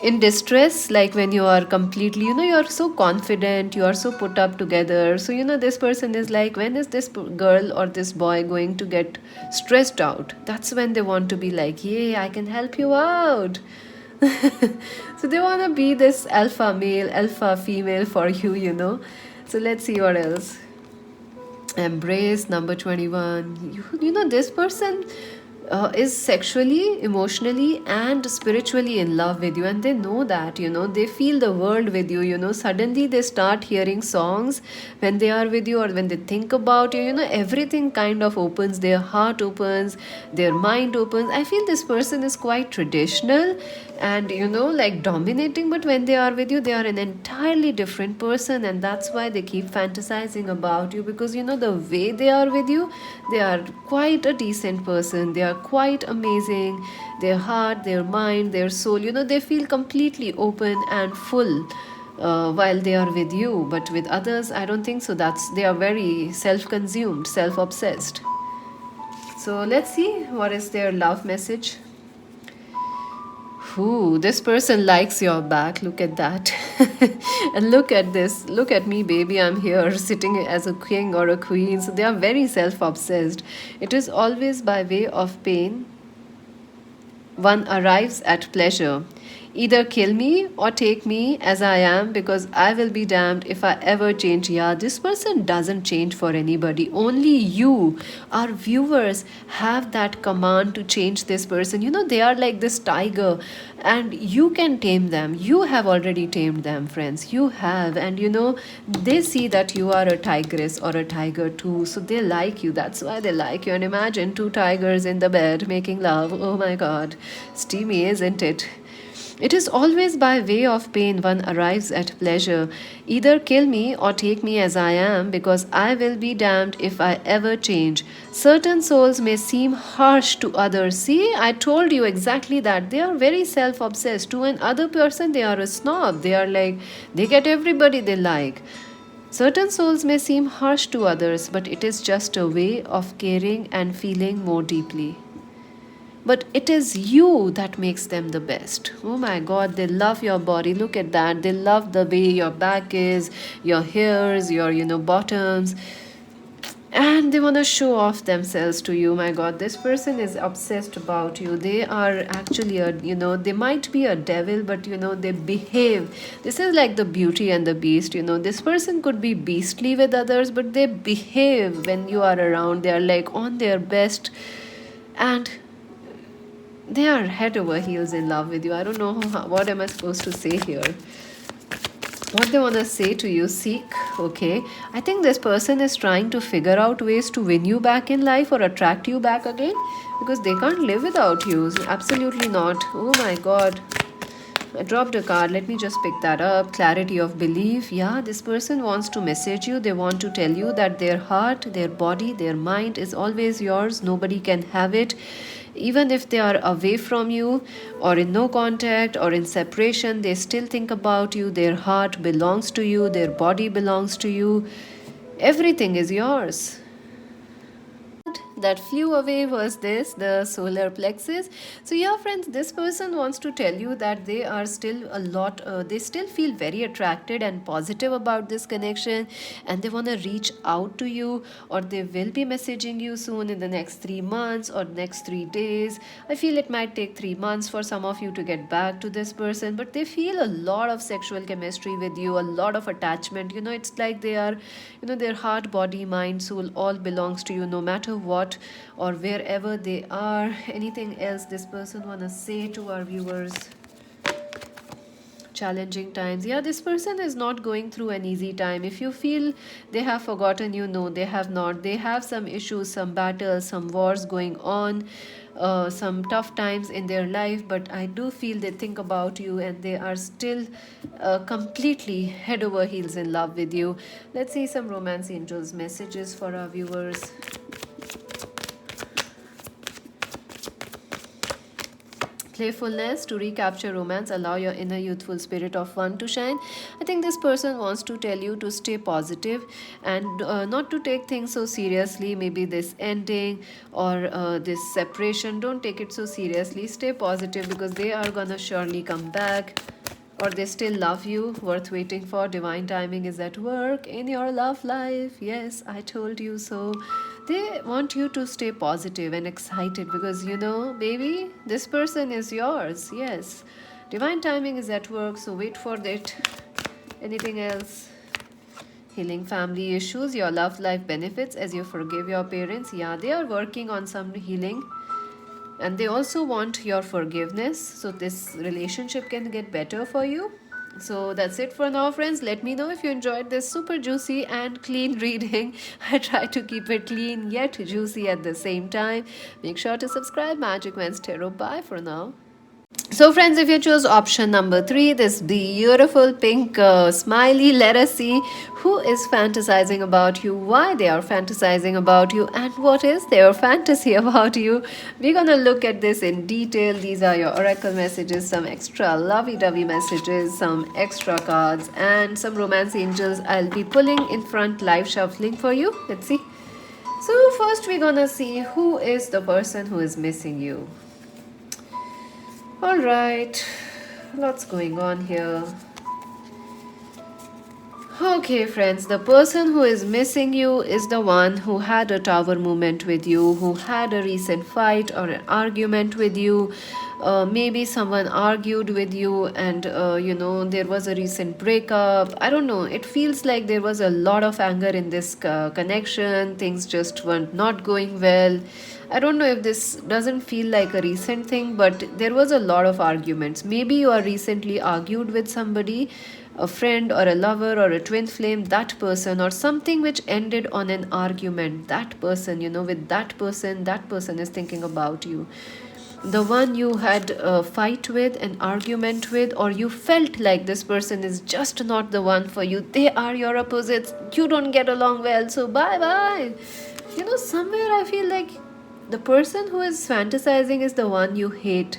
in distress, like when you are completely, you're so confident, you are so put up together. So this person is like, when is this girl or this boy going to get stressed out? That's when they want to be like, yay, I can help you out. So they want to be this alpha male, alpha female for you, so let's see what else. Embrace number 21. This person is sexually, emotionally, and spiritually in love with you, and they know that, they feel the world with you. Suddenly they start hearing songs when they are with you, or when they think about you. Everything kind of opens, their heart opens, their mind opens. I feel this person is quite traditional and, like dominating, but when they are with you, they are an entirely different person, and that's why they keep fantasizing about you, because the way they are with you, they are quite a decent person, they are quite amazing. Their heart, their mind, their soul, they feel completely open and full while they are with you. But with others, I don't think so. They are very self-consumed, self-obsessed. So let's see what is their love message. Ooh, this person likes your back. Look at that. And look at this. Look at me, baby. I'm here sitting as a king or a queen. So they are very self obsessed. It is always by way of pain one arrives at pleasure. Either kill me or take me as I am, because I will be damned if I ever change. Yeah, this person doesn't change for anybody. Only you, our viewers, have that command to change this person. They are like this tiger, and you can tame them. You have already tamed them, friends. You have, and they see that you are a tigress or a tiger too. So they like you. That's why they like you. And imagine two tigers in the bed making love. Oh my god. Steamy, isn't it? It is always by way of pain one arrives at pleasure. Either kill me or take me as I am, because I will be damned if I ever change. Certain souls may seem harsh to others. See, I told you exactly that. They are very self obsessed. To another person, they are a snob. They are like, they get everybody they like. Certain souls may seem harsh to others, but it is just a way of caring and feeling more deeply. But it is you that makes them the best. Oh my god, they love your body. Look at that. They love the way your back is, your hairs, your bottoms, and they want to show off themselves to you. My god, this person is obsessed about you. They are actually they might be a devil, but they behave. This is like the Beauty and the Beast. This person could be beastly with others, but they behave when you are around. They are like on their best, and they are head over heels in love with you. I don't know what am I supposed to say here. What they want to say to you, seek. Okay, I think this person is trying to figure out ways to win you back in life or attract you back again, because they can't live without you. Absolutely not. Oh my god, I dropped a card. Let me just pick that up. Clarity of belief. Yeah, this person wants to message you. They want to tell you that their heart, their body, their mind is always yours. Nobody can have it. Even if they are away from you, or in no contact, or in separation, they still think about you. Their heart belongs to you. Their body belongs to you. Everything is yours. that flew away was this, the solar plexus. So yeah friends, this person wants to tell you that they are still they still feel very attracted and positive about this connection, and they want to reach out to you, or they will be messaging you soon in the next 3 months or next 3 days. I feel it might take 3 months for some of you to get back to this person, but they feel a lot of sexual chemistry with you, a lot of attachment. It's like they are, their heart, body, mind, soul all belongs to you, no matter what or wherever they are. Anything else this person want to say to our viewers? Challenging times. Yeah, this person is not going through an easy time. If you feel they have forgotten you, no, they have not. They have some issues, some battles, some wars going on, some tough times in their life, but I do feel they think about you, and they are still completely head over heels in love with you. Let's see some romance angels messages for our viewers. Playfulness to recapture romance, allow your inner youthful spirit of fun to shine. I think this person wants to tell you to stay positive and not to take things so seriously. Maybe this ending or this separation, don't take it so seriously. Stay positive, because they are gonna surely come back, or they still love you, worth waiting for. Divine timing is at work in your love life. Yes, I told you so. They want you to stay positive and excited, because baby, this person is yours. Yes, divine timing is at work, so wait for it. Anything else? Healing family issues, your love life benefits as you forgive your parents. Yeah, they are working on some healing, and they also want your forgiveness, so this relationship can get better for you. So that's it for now, friends. Let me know if you enjoyed this super juicy and clean reading. I try to keep it clean yet juicy at the same time. Make sure to subscribe. Magic Wens Tarot. Bye for now. So friends, if you choose option number 3, this beautiful pink smiley, let us see who is fantasizing about you, why they are fantasizing about you, and what is their fantasy about you. We're gonna look at this in detail. These are your oracle messages, some extra lovey-dovey messages, some extra cards, and some romance angels I'll be pulling in front, live shuffling for you. Let's see. So first we're gonna see who is the person who is missing you. All right, lots going on here. Okay, friends, the person who is missing you is the one who had a tower moment with you, who had a recent fight or an argument with you. Maybe someone argued with you, and there was a recent breakup. I don't know. It feels like there was a lot of anger in this connection. Things just were not going well. I don't know if this doesn't feel like a recent thing, but there was a lot of arguments. Maybe you are recently argued with somebody, a friend or a lover or a twin flame, that person, or something which ended on an argument. That person, with that person is thinking about you. The one you had a fight with, an argument with, or you felt like this person is just not the one for you. They are your opposites. You don't get along well, so bye bye. Somewhere I feel like the person who is fantasizing is the one you hate.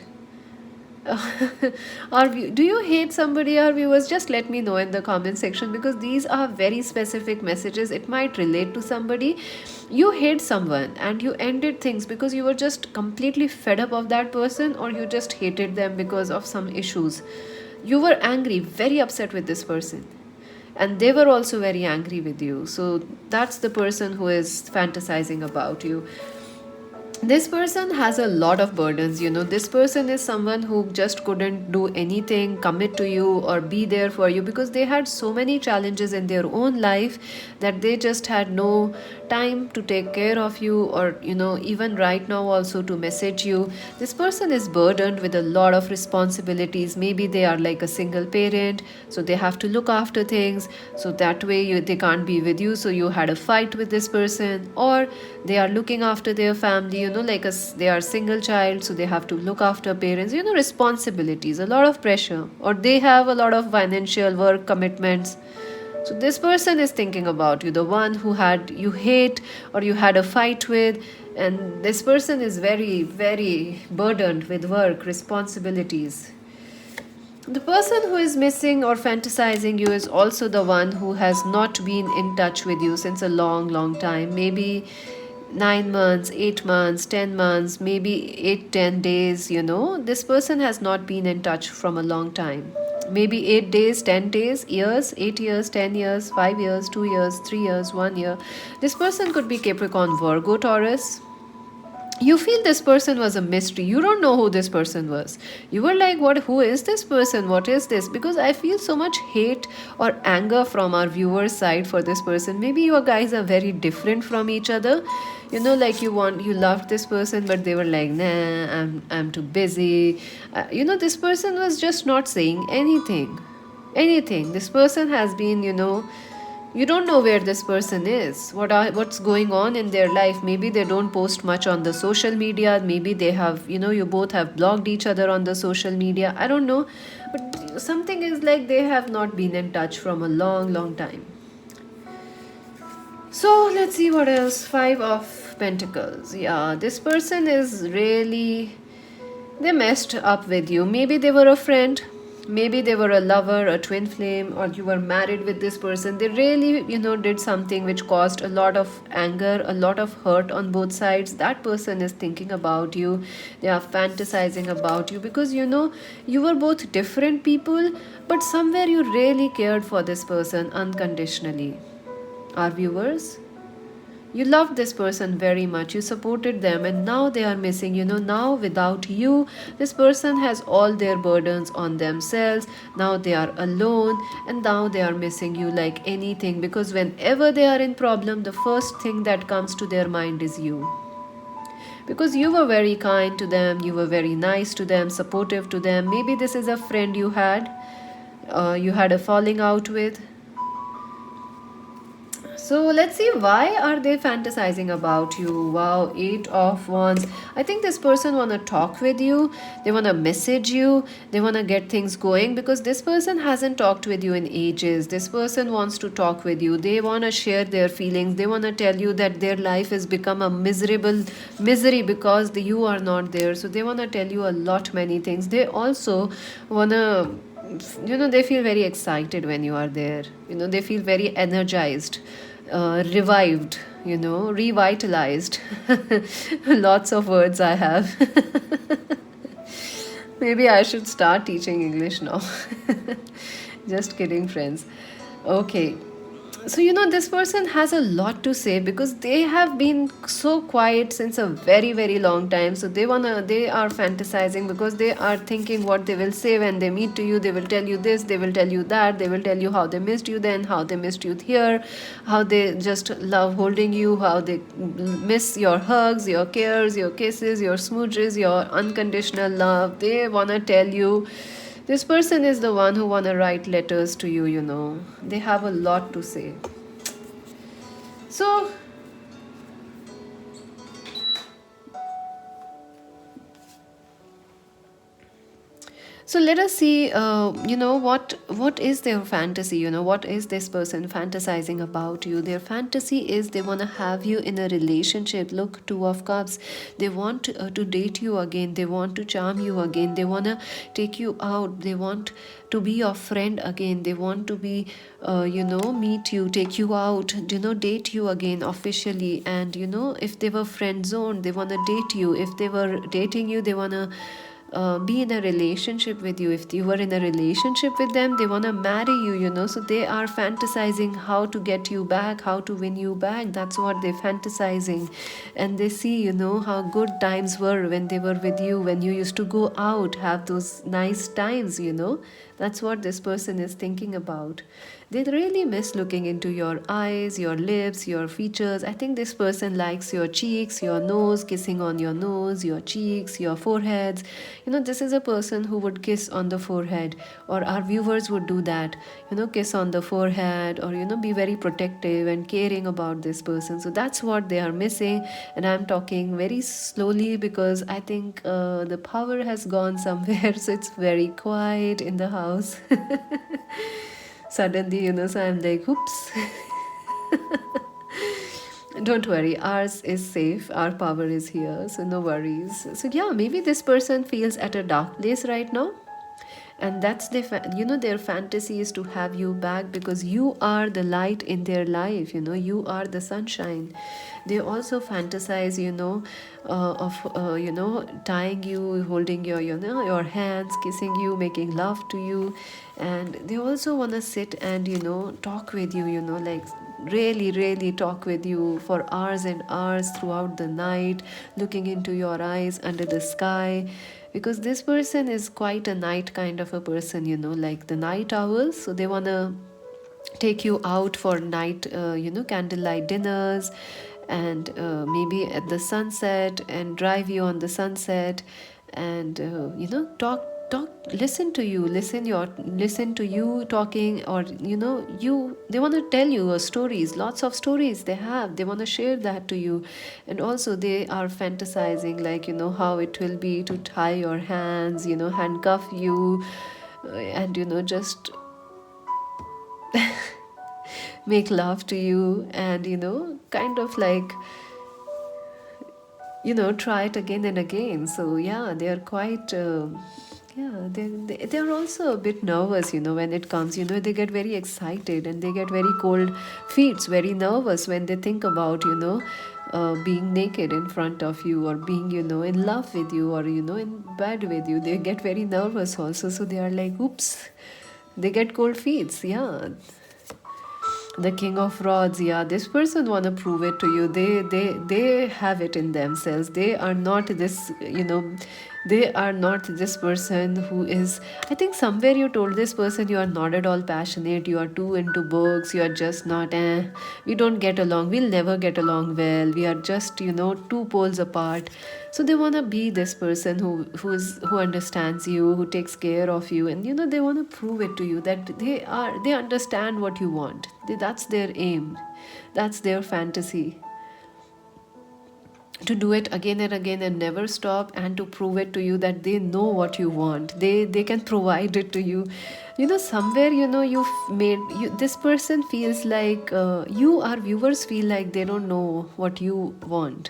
Do you hate somebody, our viewers? Just let me know in the comment section, because these are very specific messages. It might relate to somebody. You hate someone and you ended things because you were just completely fed up of that person, or you just hated them because of some issues. You were angry, very upset with this person, and they were also very angry with you. So that's the person who is fantasizing about you. This person has a lot of burdens. This person is someone who just couldn't do anything, commit to you or be there for you, because they had so many challenges in their own life that they just had no time to take care of you, or even right now also to message you. This person is burdened with a lot of responsibilities. Maybe they are like a single parent, so they have to look after things, so that way they can't be with you, so you had a fight with this person. Or they are looking after their family, they are single child, so they have to look after parents, responsibilities, a lot of pressure, or they have a lot of financial work commitments. So this person is thinking about you, the one who you hate or you had a fight with, and this person is very, very burdened with work responsibilities. The person who is missing or fantasizing you is also the one who has not been in touch with you since a long, long time. Maybe 9 months, 8 months, 10 months, maybe 8, 10 days, this person has not been in touch from a long time. Maybe 8 days, 10 days, years, 8 years, 10 years, 5 years, 2 years, 3 years, 1 year. This person could be Capricorn, Virgo, Taurus. You feel this person was a mystery. You don't know who this person was. You were like, what, who is this person, what is this? Because I feel so much hate or anger from our viewers side for this person. Maybe you guys are very different from each other. Like you loved this person, but they were like, nah, I'm too busy. This person was just not saying anything. This person has been, you don't know where this person is, what's going on in their life. Maybe they don't post much on the social media. Maybe they have, you both have blocked each other on the social media. I don't know, but something is like they have not been in touch from a long time. So let's see what else. 5 of Pentacles. Yeah, this person is really, they messed up with you. Maybe they were a friend, maybe they were a lover, a twin flame, or you were married with this person. They really, did something which caused a lot of anger, a lot of hurt on both sides. That person is thinking about you. They are fantasizing about you because, you were both different people, but somewhere you really cared for this person unconditionally. Our viewers, you loved this person very much, you supported them, and now they are missing. Now without you, this person has all their burdens on themselves. Now they are alone, and now they are missing you like anything, because whenever they are in problem, the first thing that comes to their mind is you. Because you were very kind to them, you were very nice to them, supportive to them. Maybe this is a friend you had a falling out with. So let's see, why are they fantasizing about you? Wow, 8 of Wands. I think this person want to talk with you. They want to message you. They want to get things going, because this person hasn't talked with you in ages. This person wants to talk with you. They want to share their feelings. They want to tell you that their life has become a misery because you are not there. So they want to tell you a lot many things. They also want to, they feel very excited when you are there. They feel very energized, revived, revitalized. Lots of words I have. Maybe I should start teaching English now. Just kidding, friends. Okay. So, this person has a lot to say, because they have been so quiet since a very long time. So they are fantasizing, because they are thinking what they will say when they meet to you. They will tell you this, they will tell you that, they will tell you how they missed you then, how they missed you here, how they just love holding you, how they miss your hugs, your cares, your kisses, your smooches, your unconditional love. They want to tell you. This person is the one who want to write letters to you. They have a lot to say. So, let us see, what is their fantasy, what is this person fantasizing about you. Their fantasy is they want to have you in a relationship. Look, 2 of Cups. They want to date you again. They want to charm you again. They want to take you out. They want to be your friend again. They want to be, meet you, take you out, date you again officially. And, if they were friend zoned, they want to date you. If they were dating you, they want to be in a relationship with you. If you were in a relationship with them, they want to marry you. So they are fantasizing how to get you back, how to win you back. That's what they're fantasizing. And they see, how good times were when they were with you, when you used to go out, have those nice times. That's what this person is thinking about. They really miss looking into your eyes, your lips, your features. I think this person likes your cheeks, your nose, kissing on your nose, your cheeks, your foreheads. This is a person who would kiss on the forehead, or our viewers would do that, kiss on the forehead, or, be very protective and caring about this person. So that's what they are missing. And I'm talking very slowly because I think the power has gone somewhere. So it's very quiet in the house. Suddenly, so I'm like, oops. Don't worry, ours is safe, our power is here, so no worries. So yeah, maybe this person feels at a dark place right now, and that's their fantasy is to have you back, because you are the light in their life, you are the sunshine. They also fantasize, of tying you, holding your hands, kissing you, making love to you. And they also want to sit and talk with you, like really really talk with you for hours and hours throughout the night, looking into your eyes under the sky, because this person is quite a night kind of a person, like the night owls. So they want to take you out for night, candlelight dinners, and maybe at the sunset, and drive you on the sunset, and talk, listen to you, listen to you talking, or they want to tell you stories, lots of stories they have, they want to share that to you. And also they are fantasizing, like how it will be to tie your hands, handcuff you, and just make love to you, and kind of like try it again and again. So yeah, they are quite yeah, they are also a bit nervous, when it comes, they get very excited, and they get very cold feet, very nervous when they think about, being naked in front of you, or being, in love with you, or, in bed with you. They get very nervous also. So they are like, oops, they get cold feet. Yeah, the king of rods. Yeah, this person want to prove it to you. They have it in themselves. They are not this, they are not this person who is, I think somewhere you told this person you are not at all passionate, you are too into books, you are just not, we don't get along, we'll never get along well, we are just, two poles apart. So they want to be this person who understands you, who takes care of you, and they want to prove it to you that they understand what you want. That's their aim, that's their fantasy, to do it again and again and never stop, and to prove it to you that they know what you want, they can provide it to you. Somewhere, this person feels like, you, our viewers, feel like they don't know what you want,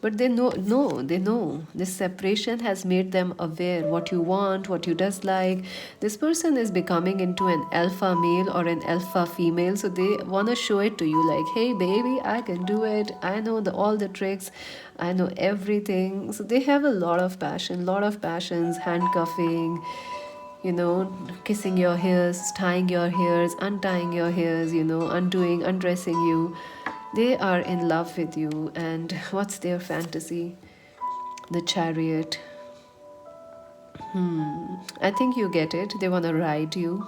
but they know, no, they know. This separation has made them aware what you want, what you dislike. This person is becoming into an alpha male or an alpha female, so they want to show it to you, like, hey baby, I can do it, I know all the tricks, I know everything. So they have a lot of passion, lot of passions, handcuffing, kissing your hairs, tying your hairs, untying your hairs, undoing, undressing you. They are in love with you. And what's their fantasy? The chariot. I think you get it. They want to ride you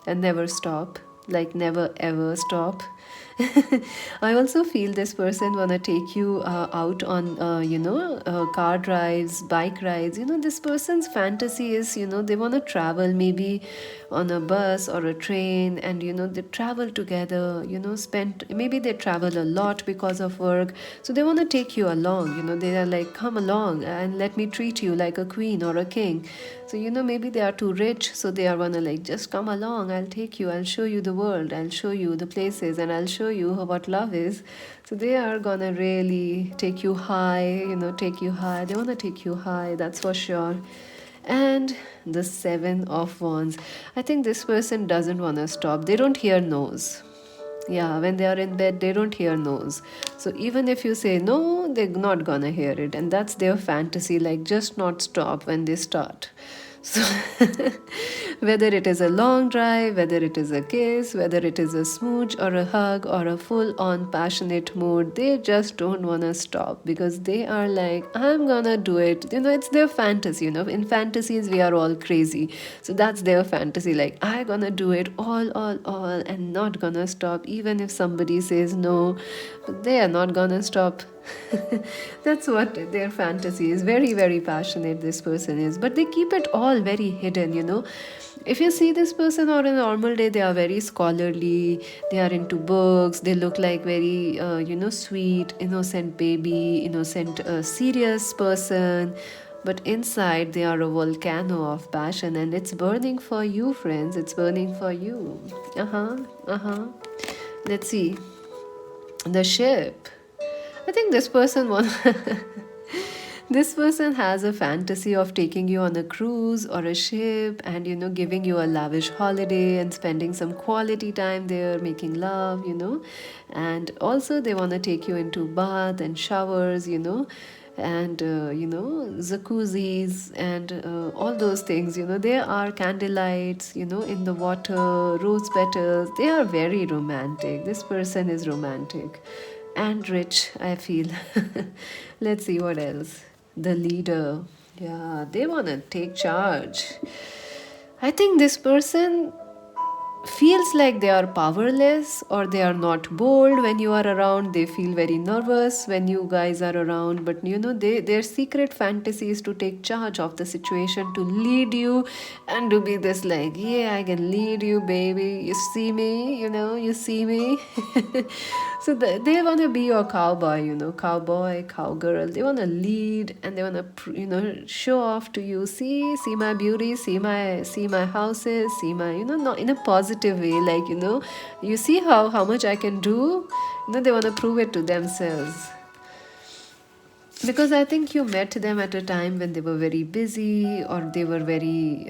and never stop, like never ever stop. I also feel this person wanna take you out on car drives, bike rides. This person's fantasy is, they wanna travel maybe on a bus or a train, and they travel together. Spend, maybe they travel a lot because of work, so they wanna take you along. They are like, come along and let me treat you like a queen or a king. So maybe they are too rich, so they are wanna like, just come along, I'll take you, I'll show you the world, I'll show you the places, and I'll show you what love is. So they are gonna really take you high, take you high. They wanna take you high, that's for sure. And the Seven of Wands. I think this person doesn't wanna stop. They don't hear no's. Yeah, when they are in bed, they don't hear no's. So even if you say no, they're not gonna hear it. And that's their fantasy, like just not stop when they start. So whether it is a long drive, whether it is a kiss, whether it is a smooch or a hug or a full-on passionate mood, they just don't want to stop, because they are like, I'm gonna do it. It's their fantasy. In fantasies we are all crazy. So that's their fantasy, like, I'm gonna do it all, and not gonna stop, even if somebody says no. But they are not gonna stop. That's what their fantasy is. Very, very passionate this person is, but they keep it all very hidden. If you see this person on a normal day, they are very scholarly, they are into books, they look like very sweet, innocent baby, innocent, serious person. But inside they are a volcano of passion, and it's burning for you, friends. It's burning for you. Let's see. The ship. I think this person This person has a fantasy of taking you on a cruise or a ship and, giving you a lavish holiday and spending some quality time there, making love, And also, they want to take you into bath and showers, and, jacuzzis and all those things, There are candlelights, in the water, rose petals. They are very romantic. This person is romantic and rich, I feel. Let's see what else. The leader. Yeah, they want to take charge. I think this person feels like they are powerless or they are not bold when you are around. They feel very nervous when you guys are around, but their secret fantasy is to take charge of the situation, to lead you, and to be this like, yeah, I can lead you, baby, you see me, you see me. So they want to be your cowboy, cowboy, cowgirl. They want to lead and they want to show off to you. See my beauty, see my houses, see my, not in a positive way, like, you see how much I can do. They want to prove it to themselves, because I think you met them at a time when they were very busy, or they were very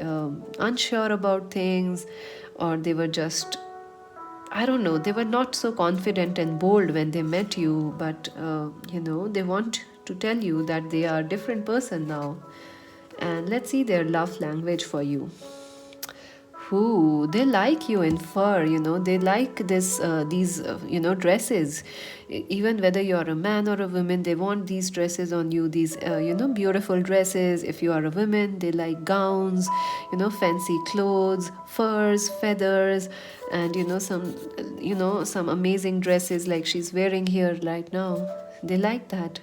unsure about things, or they were just, I don't know, they were not so confident and bold when they met you, but they want to tell you that they are a different person now. And let's see their love language for you. Who they like you in fur, they like these dresses. Even whether you're a man or a woman, they want these dresses on you, these beautiful dresses. If you are a woman, they like gowns, fancy clothes, furs, feathers, and some amazing dresses like she's wearing here right now. They like that.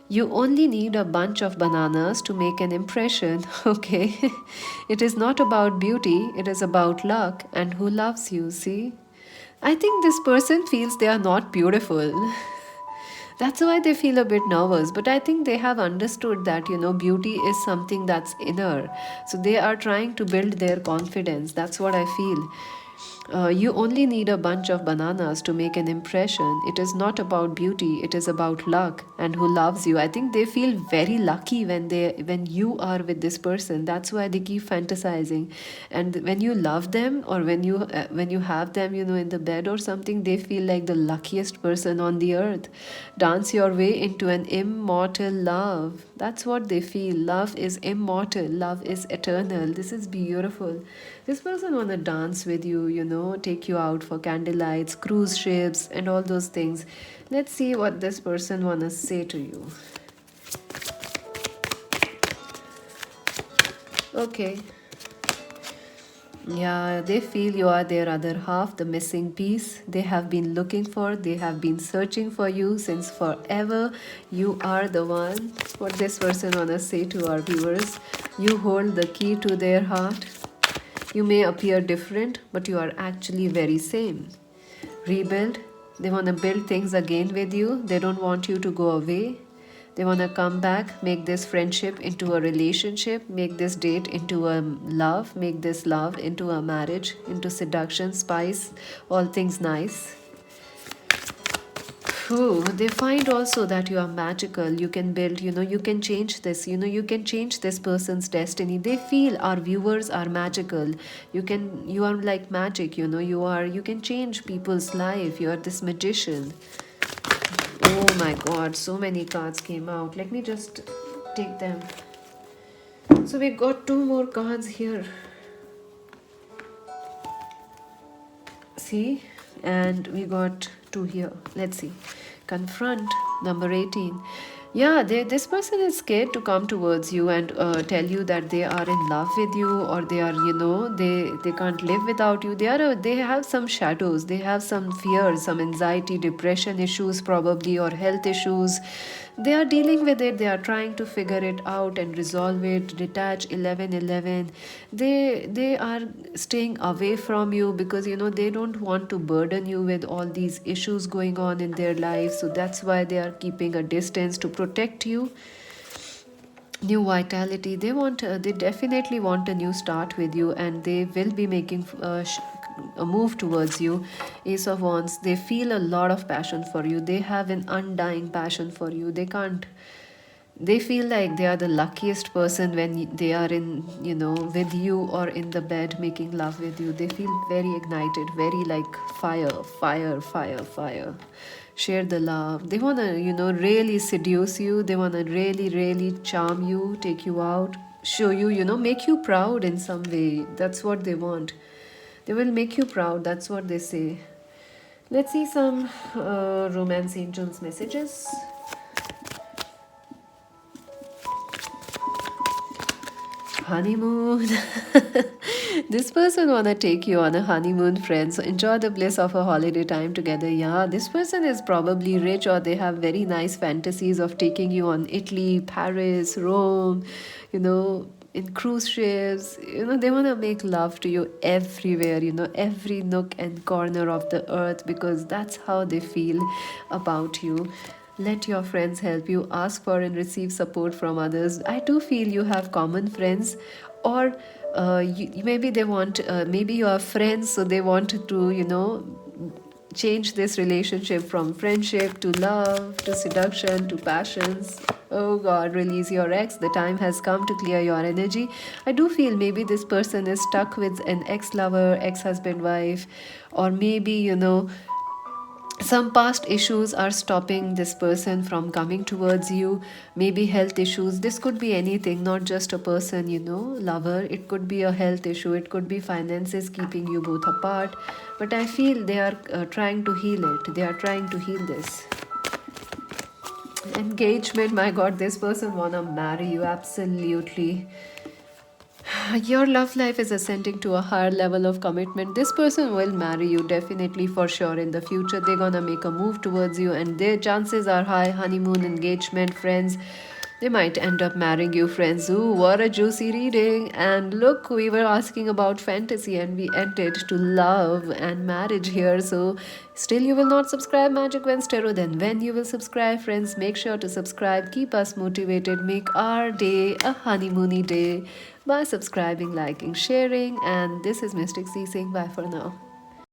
You only need a bunch of bananas to make an impression, okay? It is not about beauty, it is about luck and who loves you, see? I think this person feels they are not beautiful. That's why they feel a bit nervous, but I think they have understood that, beauty is something that's inner. So they are trying to build their confidence. That's what I feel. You only need a bunch of bananas to make an impression. It is not about beauty, it is about luck and who loves you. I think they feel very lucky when you are with this person. That's why they keep fantasizing. And when you love them, or when you have them, in the bed or something, they feel like the luckiest person on the earth. Dance your way into an immortal love. That's what they feel. Love is immortal, love is eternal. This is beautiful. This person wanna dance with you, take you out for candlelights, cruise ships, and all those things. Let's see what this person wanna say to you. Okay. Yeah, they feel you are their other half, the missing piece they have been looking for. They have been searching for you since forever. You are the one. What this person wanna say to our viewers? You hold the key to their heart. You may appear different, but you are actually very same. Rebuild. They want to build things again with you. They don't want you to go away. They want to come back, make this friendship into a relationship, make this date into a love, make this love into a marriage, into seduction, spice, all things nice. They find also that you are magical. You can build, you can change this, you can change this person's destiny. They feel our viewers are magical. You are like magic, you can change people's life. You are this magician. Oh my god, so many cards came out. Let me just take them. So we got two more cards here. See? And we got two here. Let's see. Confront, number 18. Yeah, this person is scared to come towards you and tell you that they are in love with you, or they are, they can't live without you. They have some shadows. They have some fears, some anxiety, depression issues probably, or health issues. They are dealing with it. They are trying to figure it out and resolve it. Detach 1111. They are staying away from you because they don't want to burden you with all these issues going on in their life. So that's why they are keeping a distance to protect you. New vitality. They definitely want a new start with you, and they will be making a move towards you. Ace of Wands. They feel a lot of passion for you. They have an undying passion for you. They feel like they are the luckiest person when they are in, with you or in the bed making love with you. They feel very ignited, very like fire, fire, fire, fire. Share the love. They want to, really seduce you. They want to really, really charm you, take you out, show you, make you proud in some way. That's what they want. They will make you proud. That's what they say. Let's see some romance angels messages. Honeymoon. This person wanna take you on a honeymoon, friends. So enjoy the bliss of a holiday time together. Yeah, this person is probably rich, or they have very nice fantasies of taking you on Italy, Paris, Rome, in cruise ships. They wanna make love to you everywhere, every nook and corner of the earth, because that's how they feel about you. Let your friends help you. Ask for and receive support from others. I do feel you have common friends, or maybe they want, maybe you are friends, so they want to, change this relationship from friendship to love to seduction to passions. Oh God, release your ex. The time has come to clear your energy. I do feel maybe this person is stuck with an ex lover, ex husband, wife, or maybe, some past issues are stopping this person from coming towards you. Maybe health issues. This could be anything, not just a person, lover. It could be a health issue, it could be finances keeping you both apart. But I feel they are trying to heal it. They are trying to heal this. Engagement, my God, this person wanna marry you, absolutely. Your love life is ascending to a higher level of commitment. This person will marry you definitely, for sure. In the future they're gonna make a move towards you, and their chances are high. Honeymoon, engagement, friends. They might end up marrying you, friends. Ooh, what a juicy reading. And look, we were asking about fantasy and we ended to love and marriage here. So still you will not subscribe, Magic Vans Tarot? Then when you will subscribe, friends, make sure to subscribe. Keep us motivated. Make our day a honeymoony day by subscribing, liking, sharing. And this is Mystic C saying bye for now.